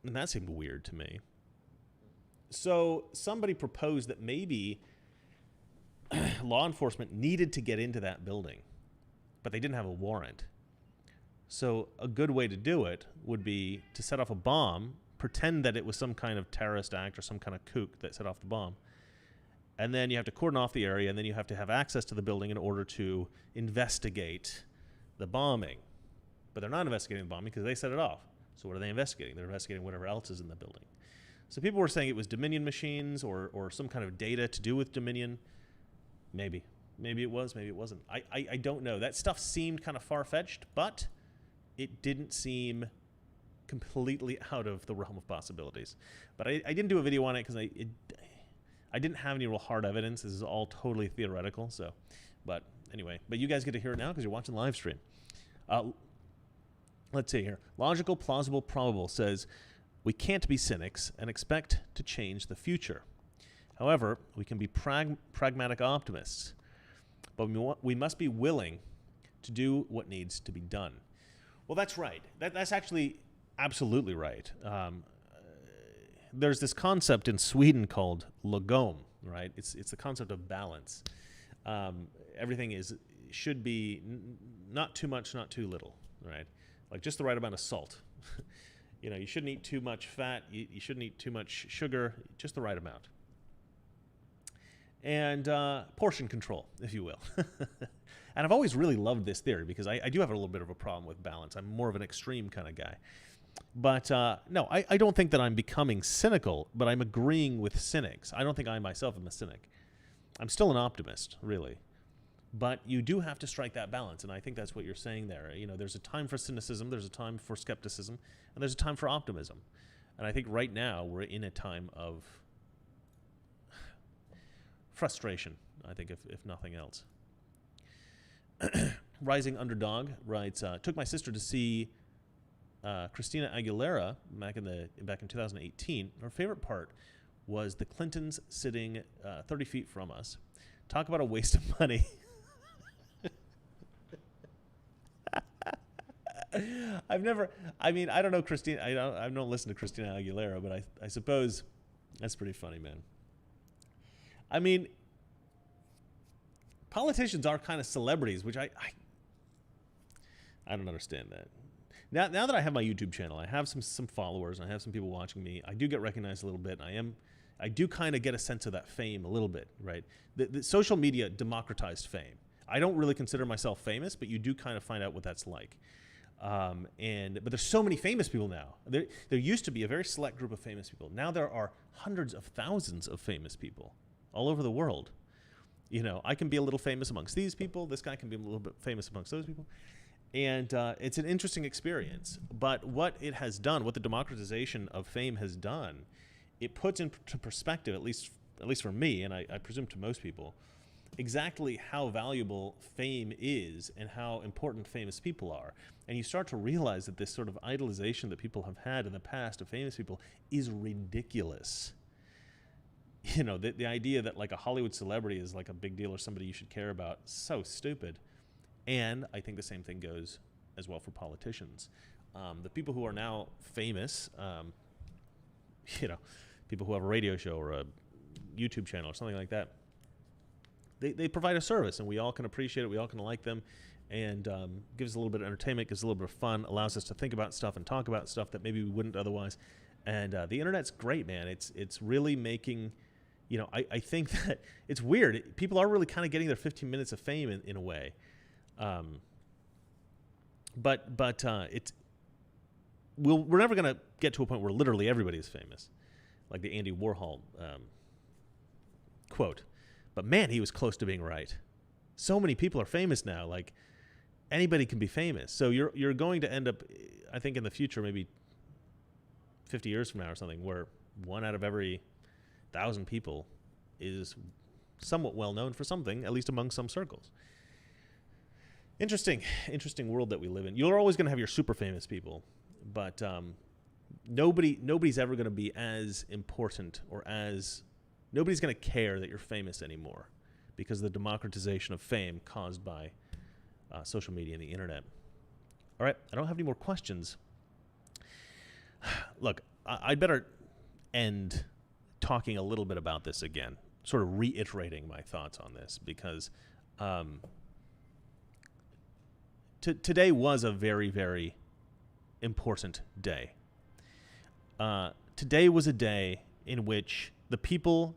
And that seemed weird to me. So somebody proposed that maybe law enforcement needed to get into that building, but they didn't have a warrant. So a good way to do it would be to set off a bomb, pretend that it was some kind of terrorist act or some kind of kook that set off the bomb. And then you have to cordon off the area, and then you have to have access to the building in order to investigate the bombing. But they're not investigating the bombing because they set it off. So what are they investigating? They're investigating whatever else is in the building. So people were saying it was Dominion machines or some kind of data to do with Dominion. Maybe. Maybe it was, maybe it wasn't. I don't know. That stuff seemed kind of far-fetched, but it didn't seem completely out of the realm of possibilities. But I didn't do a video on it because I didn't have any real hard evidence. This is all totally theoretical. So, but anyway, but you guys get to hear it now because you're watching live stream. Let's see here. Logical, plausible, probable says we can't be cynics and expect to change the future. However, we can be pragmatic optimists, but we must be willing to do what needs to be done. Well, that's right. That's actually absolutely right. There's this concept in Sweden called lagom, right? It's the concept of balance. Everything should be not too much, not too little, right? Like just the right amount of salt. You shouldn't eat too much fat. You shouldn't eat too much sugar. Just the right amount. And portion control, if you will. And I've always really loved this theory because I do have a little bit of a problem with balance. I'm more of an extreme kind of guy. But no, I don't think that I'm becoming cynical, but I'm agreeing with cynics. I don't think I myself am a cynic. I'm still an optimist, really. But you do have to strike that balance, and I think that's what you're saying there. There's a time for cynicism, there's a time for skepticism, and there's a time for optimism. And I think right now we're in a time of frustration, I think, if nothing else. Rising Underdog writes, took my sister to see Christina Aguilera back in 2018. Her favorite part was the Clintons sitting 30 feet from us. Talk about a waste of money. I don't know Christina. I don't listen to Christina Aguilera, but I suppose that's pretty funny, man. I mean, politicians are kind of celebrities, which I don't understand that. Now that I have my YouTube channel, I have some followers, and I have some people watching me. I do get recognized a little bit, and I do kind of get a sense of that fame a little bit, right? The social media democratized fame. I don't really consider myself famous, but you do kind of find out what that's like. But there's so many famous people now. There used to be a very select group of famous people. Now there are hundreds of thousands of famous people all over the world. I can be a little famous amongst these people. This guy can be a little bit famous amongst those people. And it's an interesting experience. But what it has done, what the democratization of fame has done, it puts into perspective, at least for me, and I presume to most people, exactly how valuable fame is and how important famous people are. And you start to realize that this sort of idolization that people have had in the past of famous people is ridiculous. The idea that like a Hollywood celebrity is like a big deal or somebody you should care about, so stupid. And I think the same thing goes as well for politicians. The people who are now famous, people who have a radio show or a YouTube channel or something like that, they provide a service, and we all can appreciate it. We all can like them, and gives us a little bit of entertainment, gives us a little bit of fun, allows us to think about stuff and talk about stuff that maybe we wouldn't otherwise. And the internet's great, man. It's really making, I think that it's weird. People are really kind of getting their 15 minutes of fame in a way. But we're never going to get to a point where literally everybody is famous, like the Andy Warhol quote. But man, he was close to being right. So many people are famous now. Like anybody can be famous. So you're going to end up, I think, in the future, maybe 50 years from now or something, where 1 out of every 1,000 people is somewhat well known for something, at least among some circles. Interesting world that we live in. You're always going to have your super famous people, but nobody's ever going to be as important or as nobody's going to care that you're famous anymore because of the democratization of fame caused by social media and the internet. All right, I don't have any more questions. Look, I'd better end talking a little bit about this again, sort of reiterating my thoughts on this, because today was a very, very important day. Today was a day in which the people,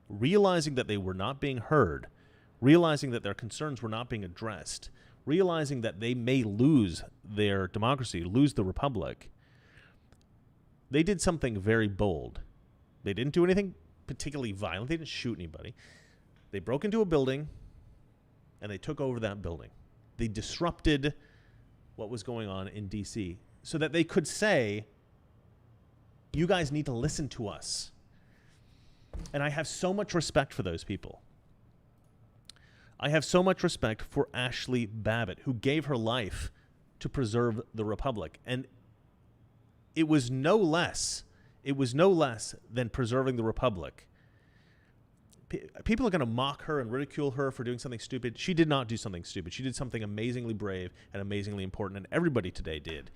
realizing that they were not being heard, realizing that their concerns were not being addressed, realizing that they may lose their democracy, lose the republic, they did something very bold. They didn't do anything particularly violent. They didn't shoot anybody. They broke into a building, and they took over that building. They disrupted what was going on in D.C. so that they could say, you guys need to listen to us. And I have so much respect for those people. I have so much respect for Ashley Babbitt, who gave her life to preserve the republic. And it was no less than preserving the republic. People are going to mock her and ridicule her for doing something stupid. She did not do something stupid. She did something amazingly brave and amazingly important, and everybody today did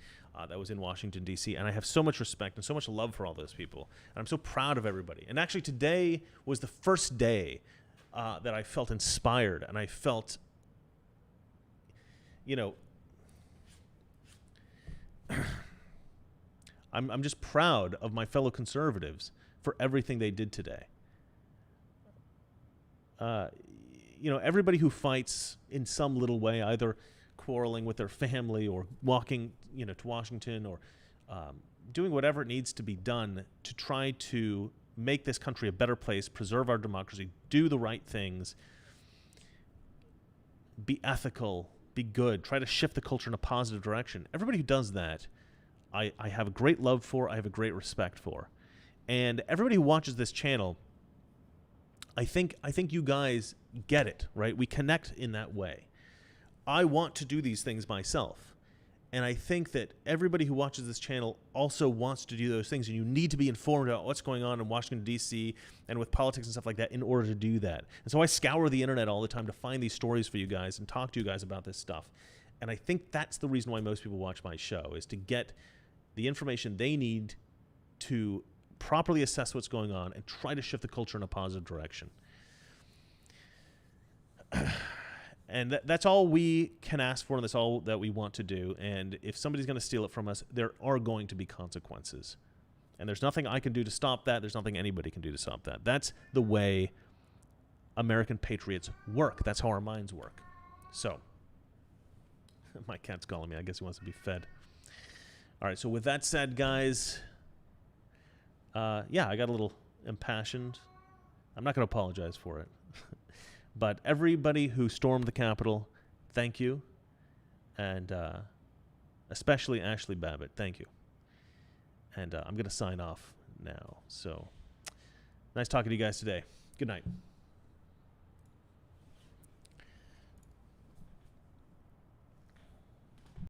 that was in Washington, D.C., and I have so much respect and so much love for all those people, and I'm so proud of everybody. And actually today was the first day that I felt inspired, and I felt, I'm just proud of my fellow conservatives for everything they did today. Everybody who fights in some little way, either quarreling with their family or walking, to Washington or doing whatever it needs to be done to try to make this country a better place, preserve our democracy, do the right things, be ethical, be good, try to shift the culture in a positive direction. Everybody who does that, I have a great love for, I have a great respect for. And everybody who watches this channel, I think you guys get it, right? We connect in that way. I want to do these things myself. And I think that everybody who watches this channel also wants to do those things, and you need to be informed about what's going on in Washington, D.C. and with politics and stuff like that in order to do that. And so I scour the internet all the time to find these stories for you guys and talk to you guys about this stuff. And I think that's the reason why most people watch my show, is to get the information they need to properly assess what's going on and try to shift the culture in a positive direction. And that's all we can ask for, and that's all that we want to do. And if somebody's going to steal it from us, there are going to be consequences. And there's nothing I can do to stop that. There's nothing anybody can do to stop that. That's the way American patriots work. That's how our minds work. So, my cat's calling me. I guess he wants to be fed. All right, so with that said, guys, I got a little impassioned. I'm not going to apologize for it. But everybody who stormed the Capitol, thank you. And especially Ashley Babbitt, thank you. And I'm going to sign off now. So, nice talking to you guys today. Good night.